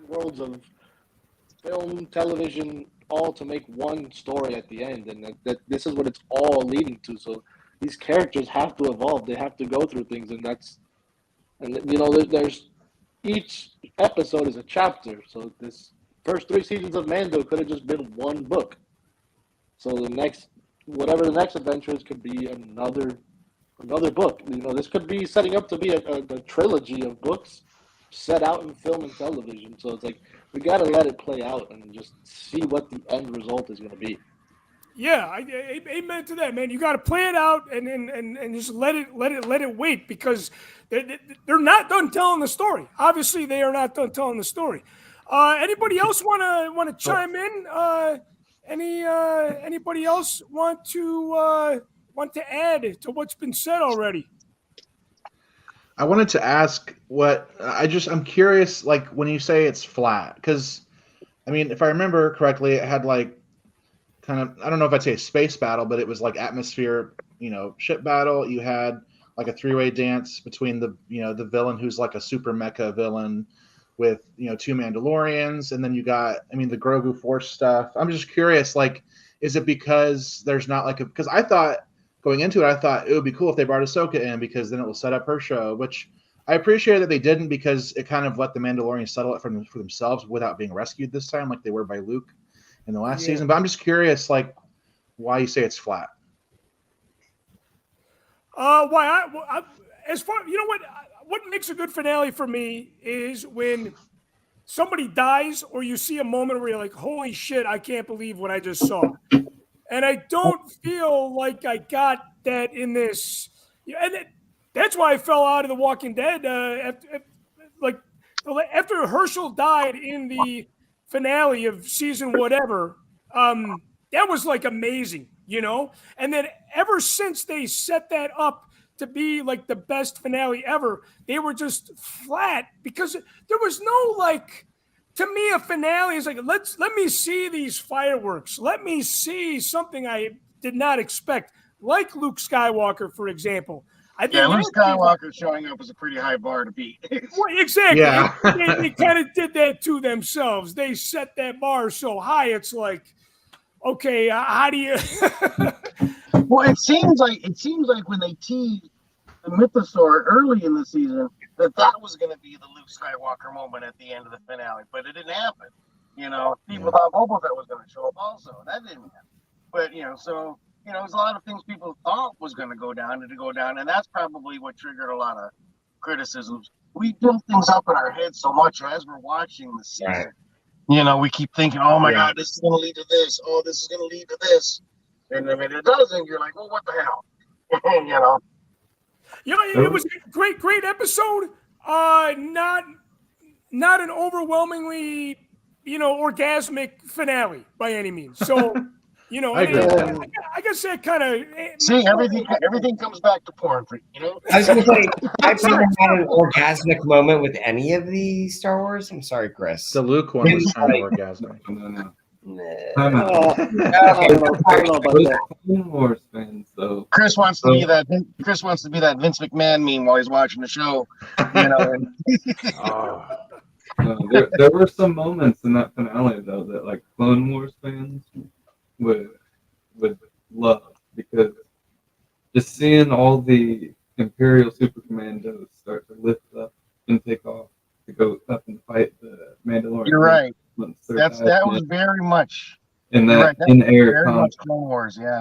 worlds of film, television, all to make one story at the end, and that this is what it's all leading to. So these characters have to evolve. They have to go through things, there's each episode is a chapter. So this first 3 seasons of Mando could have just been one book. So the next adventure is could be another book. This could be setting up to be a trilogy of books set out in film and television. So it's like, we got to let it play out and just see what the end result is going to be. Yeah, amen to that, man. You got to play it out and just let it wait, because they're not done telling the story. Obviously, they are not done telling the story. Anybody else want to chime in? Anybody else want to add to what's been said already? I wanted to ask I'm curious, like, when you say it's flat, because, I mean, if I remember correctly, it had like kind of, I don't know if I'd say a space battle, but it was like atmosphere, ship battle. You had like a 3-way dance between the villain, who's like a super mecha villain, with 2 Mandalorians, and then you got, the Grogu Force stuff. I'm just curious, like, is it because there's not like because I thought, going into it, I thought it would be cool if they brought Ahsoka in, because then it will set up her show, which I appreciate that they didn't, because it kind of let the Mandalorians settle it for themselves without being rescued this time, like they were by Luke in the last season. But I'm just curious, like, why you say it's flat. As far, what makes a good finale for me is when somebody dies, or you see a moment where you're like, holy shit, I can't believe what I just saw. And I don't feel like I got that in this. And that's why I fell out of The Walking Dead. After Herschel died in the finale of season whatever, that was like amazing, And then ever since they set that up to be like the best finale ever. They were just flat because there was no like. To me, a finale is like let me see these fireworks. Let me see something I did not expect, like Luke Skywalker, for example. I think Luke Skywalker showing up was a pretty high bar to beat. Well, exactly. Yeah. They kind of did that to themselves. They set that bar so high. It's like, okay, how do you? Well, it seems like when they teased the Mythosaur early in the season that was going to be the Luke Skywalker moment at the end of the finale, but it didn't happen. People thought Boba Fett was going to show up also. That didn't happen. But so there's a lot of things people thought was going to go down, and that's probably what triggered a lot of criticisms. We build things up in our heads so much as we're watching the season. Right. We keep thinking, oh my God, this is going to lead to this. Oh, this is going to lead to this. And I mean, it doesn't. You're like, well, what the hell? It was a great episode. Not an overwhelmingly, orgasmic finale by any means. So, I agree with that. I guess that kind of see everything comes back to porn for I was going to say, I've never had an orgasmic moment with any of the Star Wars. I'm sorry, Chris. The Luke one was kind of orgasmic. No. I don't know about that. Clone Wars fans, though. Chris wants to be that Vince McMahon meme while he's watching the show. There were some moments in that finale though that like Clone Wars fans would love, because just seeing all the Imperial Super Commandos start to lift up and take off to go up and fight the Mandalorian. You're right. That was very much in that in-air combat. Clone Wars, yeah.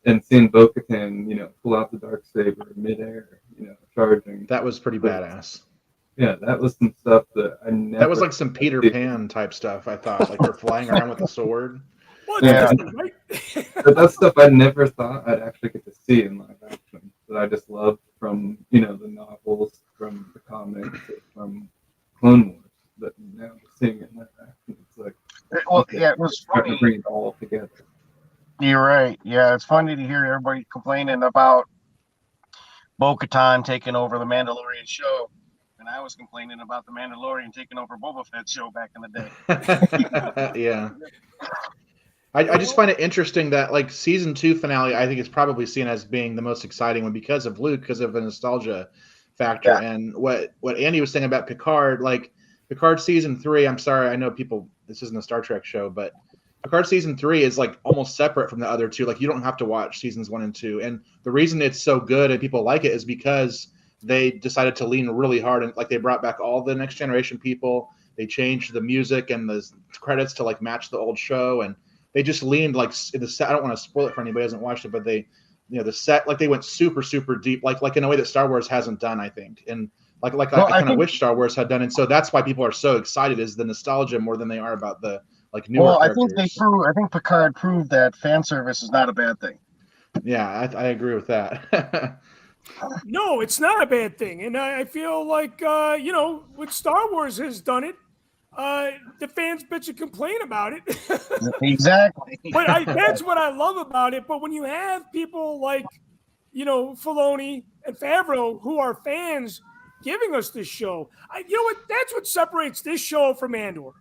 And seeing Bo-Katan, pull out the Darksaber mid-air, charging. That was pretty badass. Yeah, that was some stuff that I never. That was like some Peter Pan type stuff. I thought, like they're flying around with the sword. Well, right? But that's stuff I never thought I'd actually get to see in live action. That I just loved from the novels, from the comics, from Clone Wars. But now seeing it in live action, it's like, it was funny to bring it all together. You're right. Yeah, it's funny to hear everybody complaining about Bo-Katan taking over the Mandalorian show, and I was complaining about the Mandalorian taking over Boba Fett's show back in the day. Yeah. I just find it interesting that like season 2 finale, I think is probably seen as being the most exciting one because of Luke, because of a nostalgia factor. Yeah. And what Andy was saying about Picard, like Picard season 3, I'm sorry, I know this isn't a Star Trek show, but Picard season 3 is like almost separate from the other two. Like you don't have to watch seasons 1 and 2. And the reason it's so good and people like it is because they decided to lean really hard, and like they brought back all the Next Generation people. They changed the music and the credits to like match the old show, and they just leaned like in the set. I don't want to spoil it for anybody who hasn't watched it, but they, the set, like they went super, super deep, like in a way that Star Wars hasn't done, I think. And I kind of wish Star Wars had done. And so that's why people are so excited, is the nostalgia more than they are about the like newer characters. I think Picard proved that fan service is not a bad thing. Yeah, I agree with that. No, it's not a bad thing. And I feel like, when Star Wars has done it, the fans bitch and complain about it. Exactly. But that's what I love about it. But when you have people like, Filoni and Favreau who are fans giving us this show, that's what separates this show from Andor.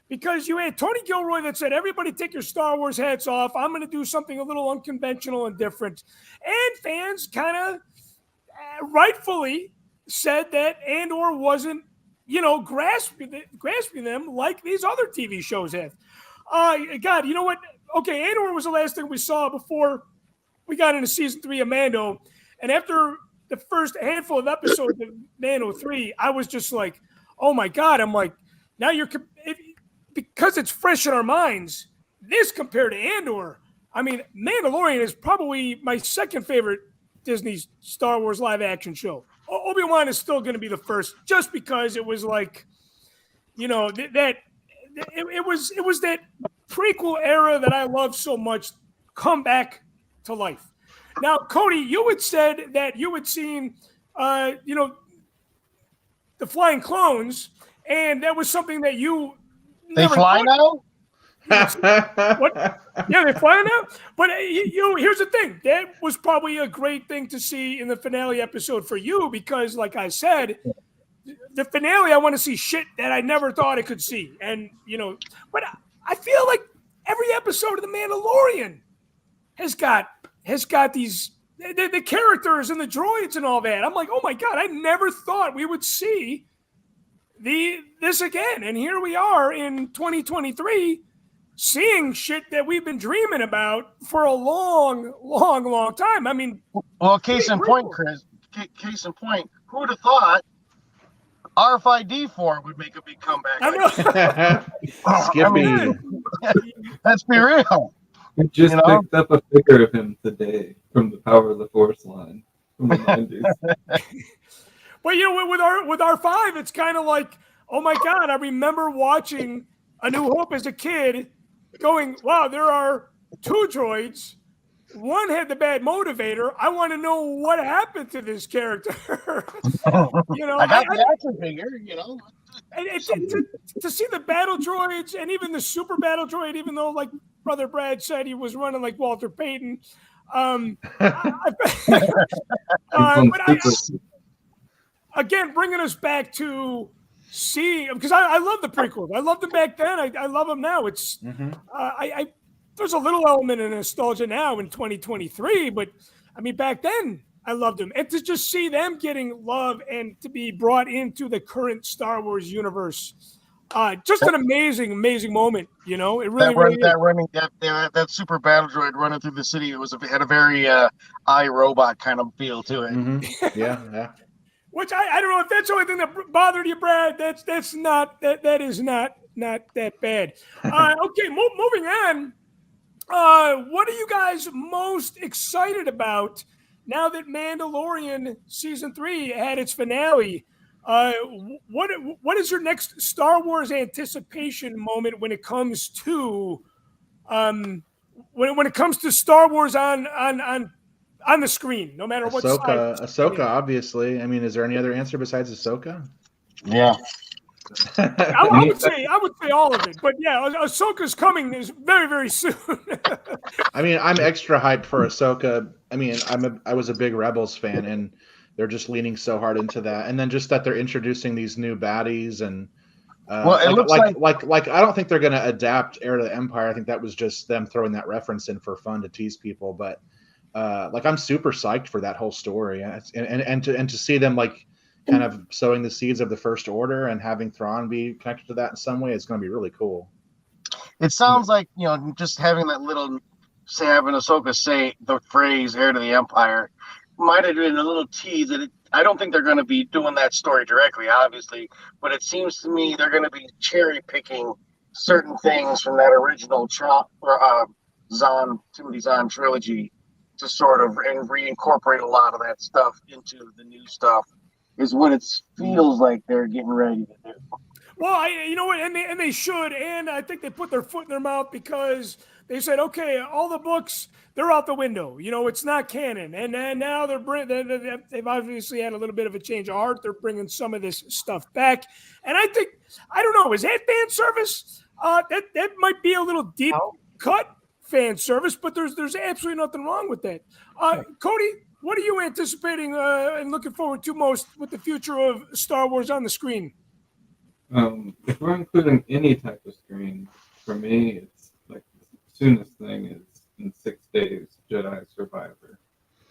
Because you had Tony Gilroy that said, everybody take your Star Wars hats off. I'm going to do something a little unconventional and different. And fans kind of rightfully said that Andor wasn't, grasping them like these other TV shows have. God, you know what? Okay, Andor was the last thing we saw before we got into season 3 of Mando. And after the first handful of episodes of Mando 3, I was just like, oh my God. I'm like, now because it's fresh in our minds, this compared to Andor, I mean, Mandalorian is probably my second favorite Disney Star Wars live action show. Obi-Wan is still going to be the first, just because it was like, it was that prequel era that I love so much come back to life. Now, Cody, you had said that you had seen, the Flying Clones, and that was something that you They fly now? What? Yeah, they're flying out. But here's the thing. That was probably a great thing to see in the finale episode for you because, like I said, the finale, I want to see shit that I never thought I could see. And, but I feel like every episode of The Mandalorian has got these the characters and the droids and all that. I'm like, oh my God, I never thought we would see this again. And here we are in 2023 seeing shit that we've been dreaming about for a long, long, long time. I mean, well, case in point, Chris. Case in point, who would have thought RFID4 would make a big comeback? I know. Skippy. Let's be real. We just picked up a figure of him today from the Power of the Force line from the 90s. But with R5, it's kind of like, oh my God, I remember watching A New Hope as a kid, going, wow, there are 2 droids. One had the bad motivator. I want to know what happened to this character. I got the action figure. And to see the battle droids and even the super battle droid, even though like Brother Brad said he was running like Walter Payton. Again, bringing us back to see, because I love the prequels. I loved them back then. I love them now. It's there's a little element of nostalgia now in 2023, but I mean back then I loved them, and to just see them getting love and to be brought into the current Star Wars universe, just an amazing moment. It really that super battle droid running through the city. It had a very iRobot kind of feel to it. Mm-hmm. Yeah. Which I don't know if that's the only thing that bothered you, Brad. That's not that is not that bad. Okay, moving on. What are you guys most excited about now that Mandalorian season 3 had its finale? What is your next Star Wars anticipation moment when it comes to when it comes to Star Wars on the screen, no matter what side? Ahsoka, obviously. I mean, is there any other answer besides Ahsoka? Yeah. I would say all of it, but yeah, Ahsoka's coming is very, very soon. I mean, I'm extra hyped for Ahsoka. I mean, I was a big Rebels fan, and they're just leaning so hard into that, and then just that they're introducing these new baddies, and it looks like I don't think they're going to adapt Heir to the Empire. I think that was just them throwing that reference in for fun to tease people, but I'm super psyched for that whole story, and to see them like kind of sowing the seeds of the First Order and having Thrawn be connected to that in some way is going to be really cool. It sounds like, just having that little, having Ahsoka say the phrase "Heir to the Empire" might have been a little tease. That I don't think they're going to be doing that story directly, obviously, but it seems to me they're going to be cherry picking certain things from that original Timothy Zahn trilogy to sort of reincorporate a lot of that stuff into the new stuff. Is what it feels like they're getting ready to do. Well, you know what, and they should, and I think they put their foot in their mouth because they said, okay, all the books, they're out the window. It's not canon, and now they've obviously had a little bit of a change of heart. They're bringing some of this stuff back, and I think, I don't know, is that fan service? That might be a little deep cut fan service, but there's absolutely nothing wrong with that. Cody, what are you anticipating and looking forward to most with the future of Star Wars on the screen? If we're including any type of screen, for me, it's like the soonest thing is in 6 days, Jedi Survivor,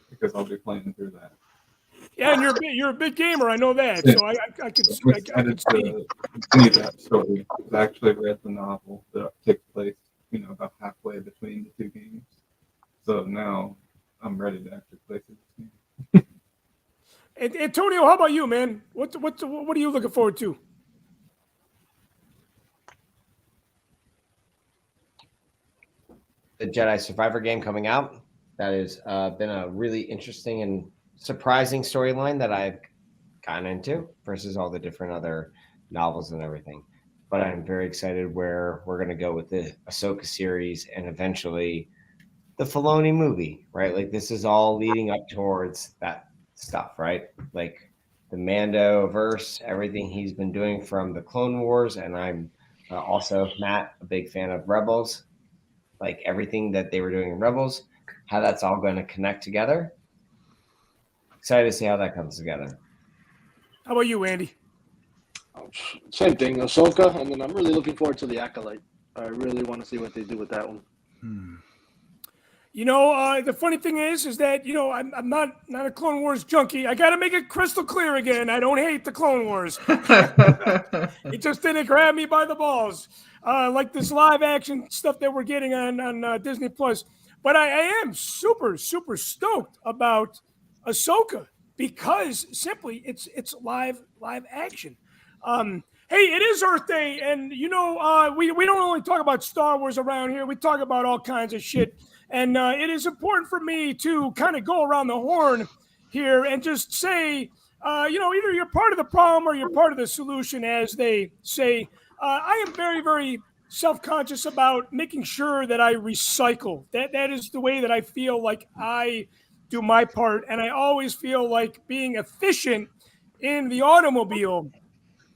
because I'll be playing through that. Yeah, and you're a big gamer. I know that, so I could see. To continue that story. I've actually read the novel that takes place, about halfway between the 2 games. So now I'm ready to actually play through this game. And Antonio, how about you, man? What are you looking forward to? The Jedi Survivor game coming out. That has been a really interesting and surprising storyline that I've gotten into versus all the different other novels and everything. But I'm very excited where we're going to go with the Ahsoka series and eventually the Filoni movie, right? Like this is all leading up towards that stuff, right? Like the Mando verse, everything he's been doing from the Clone Wars, and I'm Also, Matt, a big fan of Rebels, like everything that they were doing in Rebels, how that's all going to connect together. Excited to see how that comes together. How about you, Andy? Same thing, Ahsoka, and then I'm really looking forward to the Acolyte. I really want to see what they do with that one. You know, the funny thing is that, you know, I'm not a Clone Wars junkie. I got to make it crystal clear again. I don't hate the Clone Wars. It just didn't grab me by the balls, like this live action stuff that we're getting on Disney Plus. But I am super, super stoked about Ahsoka because simply it's live action. Hey, it is Earth Day, and you know we don't only talk about Star Wars around here. We talk about all kinds of shit. And it is important for me to kind of go around the horn here and just say, you know, either you're part of the problem or you're part of the solution, as they say. I am very, very self-conscious about making sure that I recycle. That is the way that I feel like I do my part. And I always feel like being efficient in the automobile,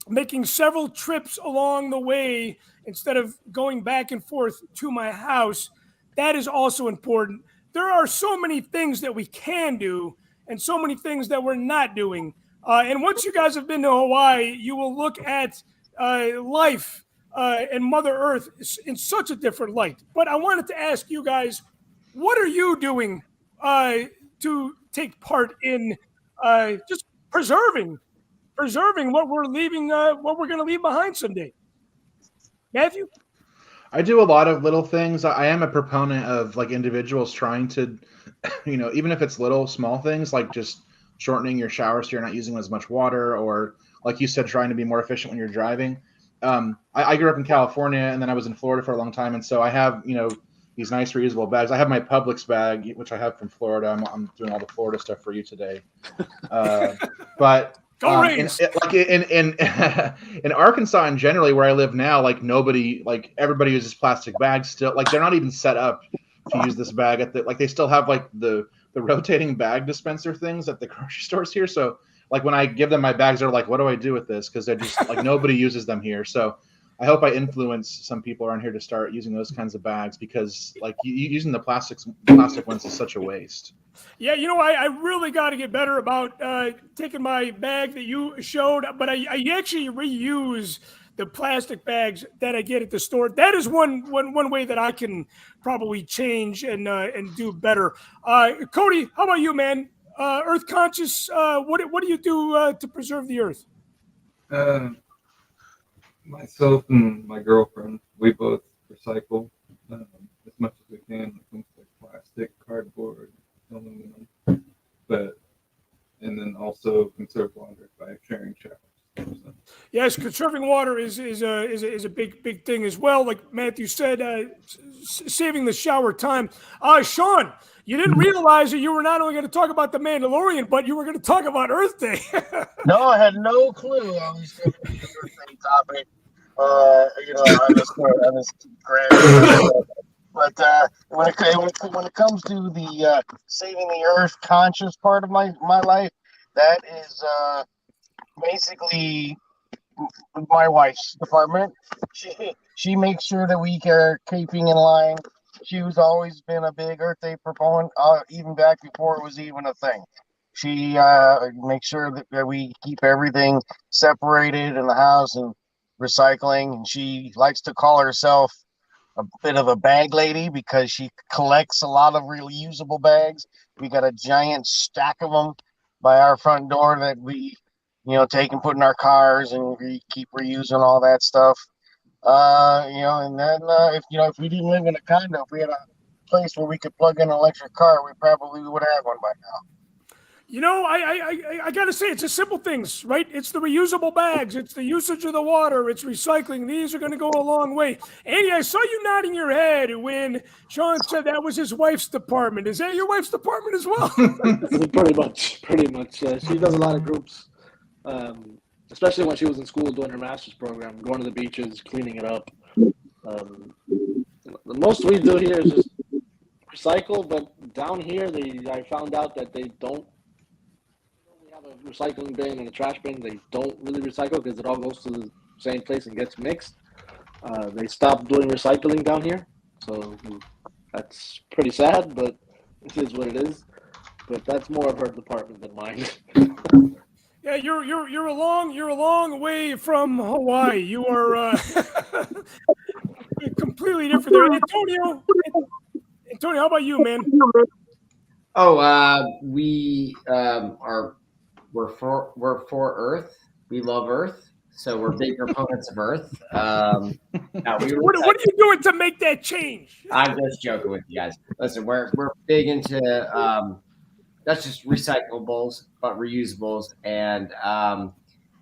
making several trips along the way instead of going back and forth to my house. That is also important. There are so many things that we can do and so many things that we're not doing. And once you guys have been to Hawaii, you will look at life and Mother Earth in such a different light. But I wanted to ask you guys, what are you doing to take part in just preserving what we're leaving, what we're going to leave behind someday? Matthew? I do a lot of little things. I am a proponent of like individuals trying to, you know, even if it's little small things like just shortening your shower so you're not using as much water, or like you said, trying to be more efficient when you're driving. I grew up in California and then I was in Florida for a long time, and so I have, you know, these nice reusable bags. I have my Publix bag, which I have from Florida. I'm doing all the Florida stuff for you today, but. In Arkansas and generally where I live now, like everybody uses plastic bags still. Like they're not even set up to use this bag like they still have like the rotating bag dispenser things at the grocery stores here. So like when I give them my bags, they're like, what do I do with this? Because they're just like nobody uses them here. So I hope I influence some people around here to start using those kinds of bags, because like using the plastic ones is such a waste. Yeah, you know, I really got to get better about taking my bag that you showed, but I actually reuse the plastic bags that I get at the store. That is one way that I can probably change and do better. Cody, how about you, man? Earth conscious. What do you do to preserve the earth? Myself and my girlfriend, we both recycle as much as we can when it comes to plastic, cardboard, aluminum, and then also conserve water by sharing showers. So. Yes, conserving water is a big thing as well. Like Matthew said, saving the shower time. Sean, you didn't realize that you were not only going to talk about the Mandalorian, but you were going to talk about Earth Day. No, I had no clue I was going to be the Earth Day topic. You know, on this grand. But when it comes to the saving the earth conscious part of my life, that is basically my wife's department. She makes sure that we are keeping in line. She's always been a big Earth Day proponent, even back before it was even a thing. She makes sure that we keep everything separated in the house and recycling, and she likes to call herself a bit of a bag lady because she collects a lot of reusable bags. We got a giant stack of them by our front door that we, you know, take and put in our cars, and we keep reusing all that stuff. You know, and then if we didn't live in a condo, if we had a place where we could plug in an electric car, we probably would have one by now. You know, I got to say, it's the simple things, right? It's the reusable bags. It's the usage of the water. It's recycling. These are going to go a long way. Andy, I saw you nodding your head when Sean said that was his wife's department. Is that your wife's department as well? Pretty much. She does a lot of groups, especially when she was in school doing her master's program, going to the beaches, cleaning it up. The most we do here is just recycle, but down here, I found out that they don't. We have a recycling bin and a trash bin. They don't really recycle because it all goes to the same place and gets mixed. They stopped doing recycling down here, so that's pretty sad, but it is what it is. But that's more of her department than mine. Yeah, you're a long way from Hawaii. You are completely different there. Antonio, how about you, man? Oh, we're for Earth. We love Earth, so we're big proponents of Earth. No, What are you doing to make that change? I'm just joking with you guys. Listen, we're big into that's just recyclables, but reusables. And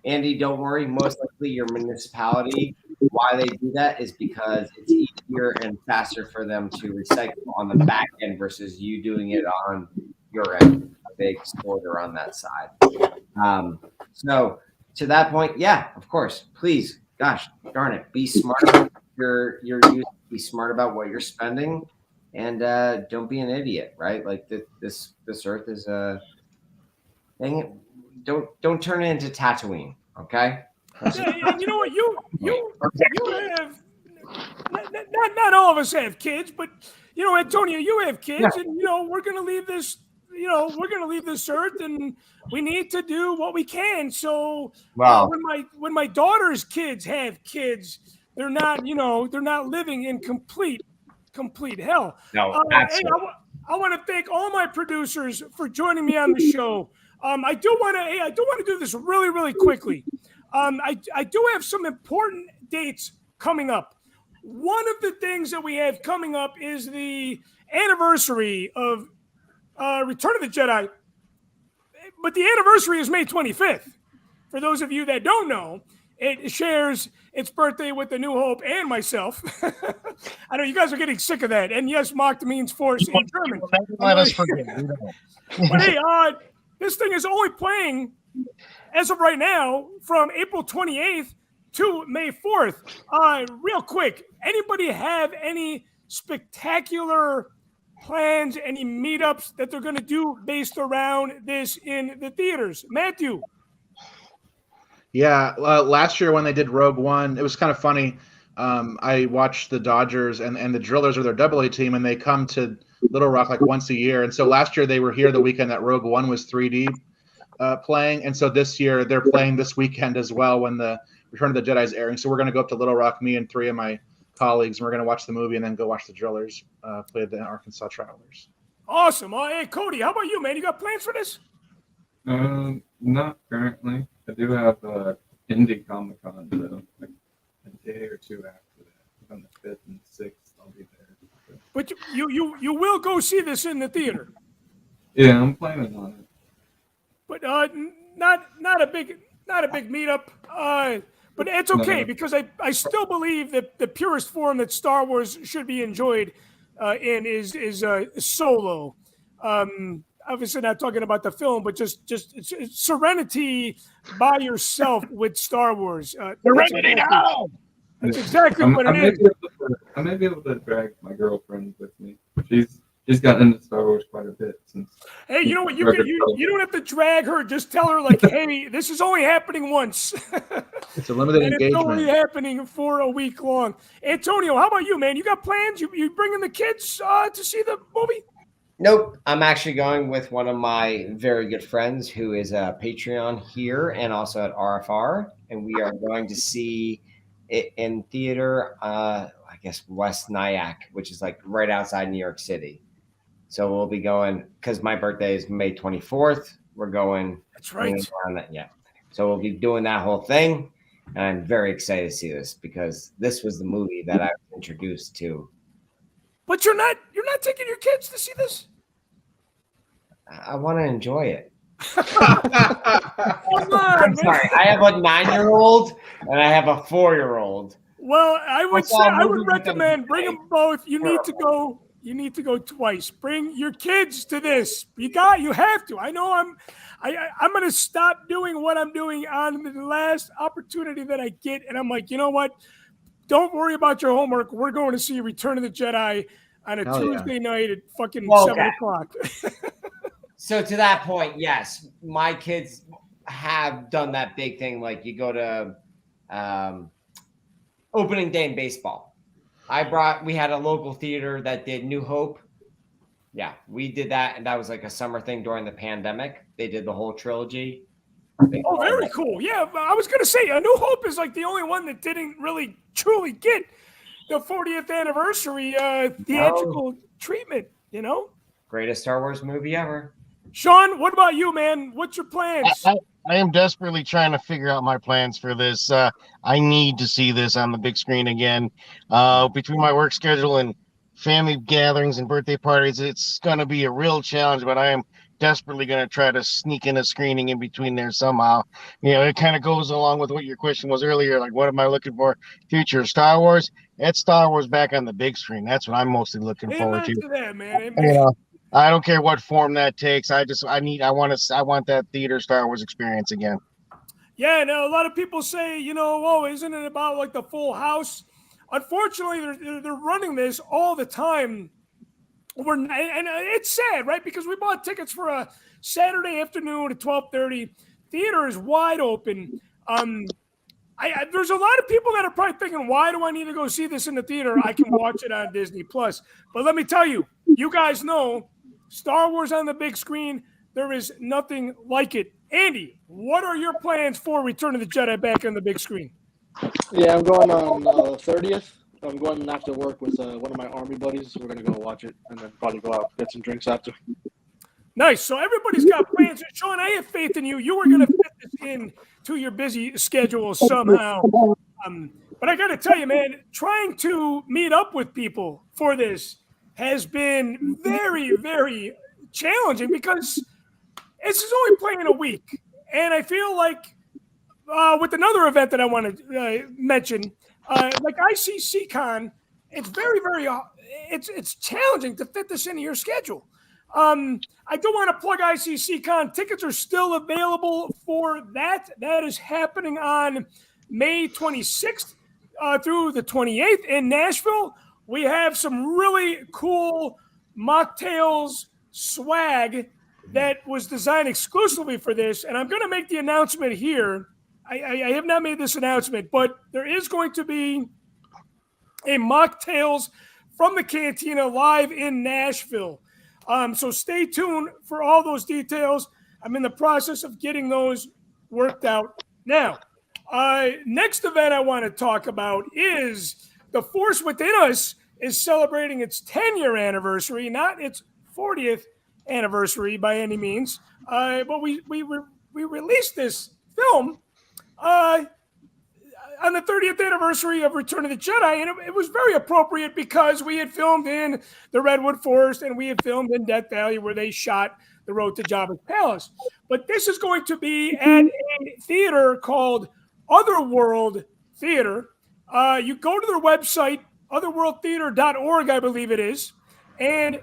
Andy, don't worry. Most likely, your municipality, why they do that is because it's easier and faster for them to recycle on the back end versus you doing it on your end. A big spoiler on that side. So to that point, yeah, of course. Please, gosh darn it, be smart about your use. Be smart about what you're spending, and don't be an idiot, right? Like this Earth is a dang it. Don't turn it into Tatooine, okay? Yeah, and you know what? You have not all of us have kids, but you know, Antonio, you have kids, and you know we're gonna leave this. You know, we're gonna leave this earth, and we need to do what we can. So when my daughter's kids have kids, they're not living in complete hell. No, Hey, absolutely. I want to thank all my producers for joining me on the show. I do want to do this really quickly. I do have some important dates coming up. One of the things that we have coming up is the anniversary of Return of the Jedi, but the anniversary is May 25th. For those of you that don't know, it shares its birthday with the New Hope and myself. I know you guys are getting sick of that. And yes, Macht means force in German. Let us forget. But hey, this thing is only playing as of right now from April 28th to May 4th. Real quick, anybody have any spectacular plans, any meetups that they're going to do based around this in the theaters? Matthew. Yeah, last year when they did Rogue One, it was kind of funny. I watched the Dodgers and the Drillers are their AA team, and they come to Little Rock like once a year. And so last year they were here the weekend that Rogue One was 3D playing, and so this year they're playing this weekend as well when the Return of the Jedi is airing. So we're going to go up to Little Rock, me and three of my colleagues, and we're going to watch the movie and then go watch the Drillers play the Arkansas Travelers. Awesome. Hey, Cody, how about you, man? You got plans for this? Not currently. I do have Indie Comic Con, though, like a day or two after that. On the 5th and 6th, I'll be there. So. But you will go see this in the theater. Yeah, I'm planning on it. But not a big meetup. But it's okay because I still believe that the purest form that Star Wars should be enjoyed in is solo. Obviously not talking about the film, but just it's serenity by yourself with Star Wars. Serenity now. That's exactly what it is. I may be able to drag my girlfriend with me. She's gotten into Star Wars quite a bit since. Hey, you know what? You don't have to drag her. Just tell her like, hey, this is only happening once. It's a limited and engagement. It's only happening for a week long. Antonio, how about you, man? You got plans? You bringing the kids to see the movie? Nope. I'm actually going with one of my very good friends who is a Patreon here and also at RFR. And we are going to see it in theater, I guess, West Nyack, which is like right outside New York City. So we'll be going, because my birthday is May 24th. We're going. That's right. Yeah. So we'll be doing that whole thing. And I'm very excited to see this because this was the movie that I was introduced to. But you're not taking your kids to see this? I want to enjoy it. Come on, I'm sorry. I have a 9-year-old and I have a 4-year-old. Well, I would recommend bring them both. You need to go twice. Bring your kids to this. You have to. I know I'm going to stop doing what I'm doing on the last opportunity that I get. And I'm like, you know what? Don't worry about your homework. We're going to see Return of the Jedi on a Tuesday night at fucking 7 o'clock. So to that point, yes, my kids have done that big thing. Like you go to, opening day in baseball. We had a local theater that did New Hope. Yeah, we did that, and that was like a summer thing during the pandemic. They did the whole trilogy. Oh, very cool. Yeah, I was going to say, A New Hope is like the only one that didn't really truly get the 40th anniversary theatrical treatment, you know? Greatest Star Wars movie ever. Sean, what about you, man? What's your plans? I am desperately trying to figure out my plans for this. I need to see this on the big screen again. Between my work schedule and family gatherings and birthday parties, it's going to be a real challenge, but I am desperately going to try to sneak in a screening in between there somehow. You know, it kind of goes along with what your question was earlier. Like, what am I looking for? Future Star Wars? It's Star Wars back on the big screen. That's what I'm mostly looking forward to. That, man. You know, I don't care what form that takes. I want that theater Star Wars experience again. Yeah, no, a lot of people say, isn't it about like the full house? Unfortunately, they're running this all the time. And it's sad, right? Because we bought tickets for a Saturday afternoon at 12:30. Theater is wide open. There's a lot of people that are probably thinking, why do I need to go see this in the theater? I can watch it on Disney Plus. But let me tell you, you guys know Star Wars on the big screen, there is nothing like it. Andy, what are your plans for Return of the Jedi back on the big screen? Yeah, I'm going on 30th. I'm going after work with one of my Army buddies. We're going to go watch it and then probably go out get some drinks after. Nice. So everybody's got plans. Sean, I have faith in you. You were going to fit this in to your busy schedule somehow. But I got to tell you, man, trying to meet up with people for this has been very, very challenging because this is only playing a week. And I feel like with another event that I want to mention, like ICC Con, it's very, very, it's challenging to fit this into your schedule. I do want to plug ICC Con. Tickets are still available for that. That is happening on May 26th through the 28th in Nashville. We have some really cool Machtails swag that was designed exclusively for this. And I'm going to make the announcement here. I have not made this announcement, but there is going to be a Machtails from the Cantina live in Nashville. So stay tuned for all those details. I'm in the process of getting those worked out now. Next event I want to talk about is The Force Within Us is celebrating its 10-year anniversary, not its 40th anniversary by any means. But we released this film on the 30th anniversary of Return of the Jedi, and it was very appropriate because we had filmed in the Redwood Forest and we had filmed in Death Valley where they shot The Road to Jabba's Palace. But this is going to be at a theater called Otherworld Theater. You go to their website, otherworldtheater.org, I believe it is, and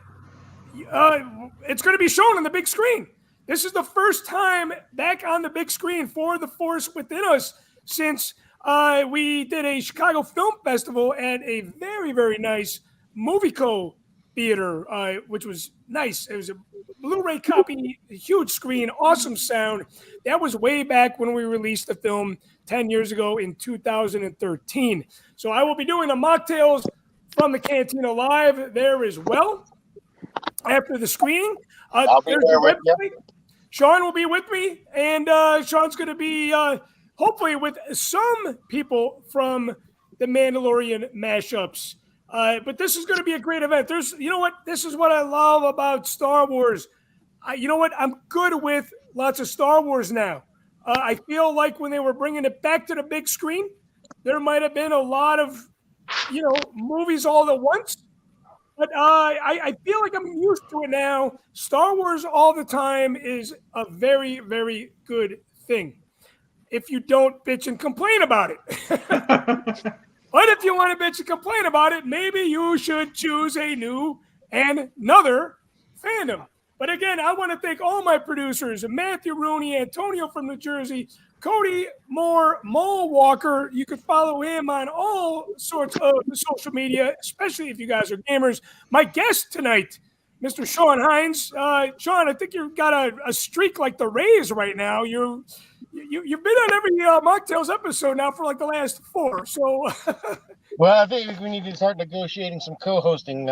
it's going to be shown on the big screen. This is the first time back on the big screen for The Force Within Us since we did a Chicago Film Festival at a very, very nice Movieco theater, which was nice. It was a Blu-ray copy, a huge screen, awesome sound. That was way back when we released the film 10 years ago in 2013. So I will be doing the Mocktails from the Cantina live there as well after the screening. I'll be there with you. Sean will be with me, and Sean's going to be hopefully with some people from the Mandalorian mashups. But this is going to be a great event. This is what I love about Star Wars. I'm good with lots of Star Wars now. I feel like when they were bringing it back to the big screen, there might have been a lot of, movies all at once. But I feel like I'm used to it now. Star Wars all the time is a very, very good thing. If you don't bitch and complain about it. But if you want to bitch and complain about it, maybe you should choose a new and another fandom. But again, I want to thank all my producers, Matthew Rooney, Antonio from New Jersey, Cody Moore, Mole Walker. You can follow him on all sorts of social media, especially if you guys are gamers. My guest tonight, Mr. Sean Hines. Sean, I think you've got a streak like the Rays right now. You're You've been on every Mocktails episode now for like the last 4. So, Well, I think we need to start negotiating some co-hosting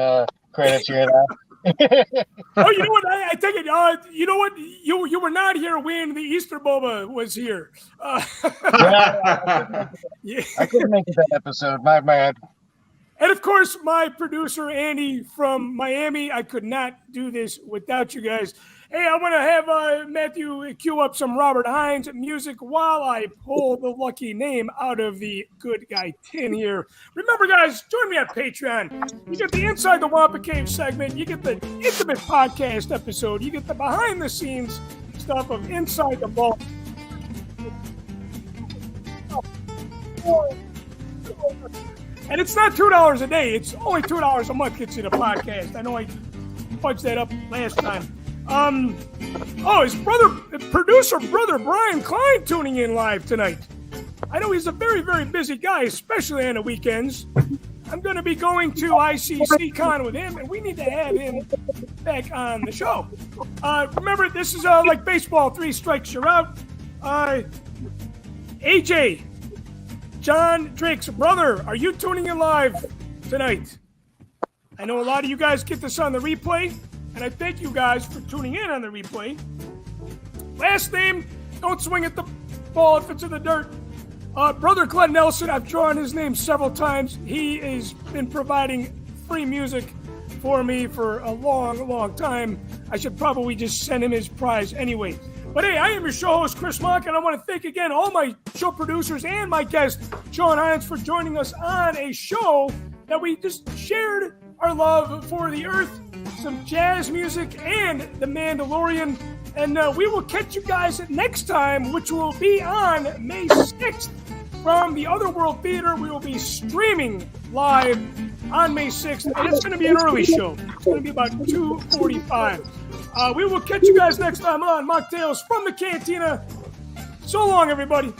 credits here now. oh, you know what? I take it. You know what? You were not here when the Easter Boba was here. Yeah, I couldn't make it that episode. My bad. And of course, my producer Andy from Miami. I could not do this without you guys. Hey, I want to have Matthew cue up some Robert Hines music while I pull the lucky name out of the good guy tin here. Remember, guys, join me on Patreon. You get the Inside the Wampa Cave segment. You get the intimate podcast episode. You get the behind-the-scenes stuff of Inside the Vault. And it's not $2 a day. It's only $2 a month gets you the podcast. I know I fudged that up last time. His producer brother Brian Klein tuning in live tonight. I know he's a very, very busy guy, especially on the weekends. I'm going to be going to ICC Con with him, and we need to have him back on the show. Remember, this is like baseball, 3 strikes, you're out. AJ, John Drake's brother, are you tuning in live tonight? I know a lot of you guys get this on the replay, and I thank you guys for tuning in on the replay. Last name, don't swing at the ball if it's in the dirt. Brother Glenn Nelson, I've drawn his name several times. He has been providing free music for me for a long, long time. I should probably just send him his prize anyway. But hey, I am your show host, Chris Mock, and I want to thank again all my show producers and my guest, Sean Hines, for joining us on a show that we just shared our love for the earth, some jazz music, and the Mandalorian. And we will catch you guys next time, which will be on May 6th from the Otherworld Theater. We will be streaming live on May 6th, and it's going to be an early show. It's going to be about 2:45. We will catch you guys next time on Mocktails from the Cantina. So long, everybody.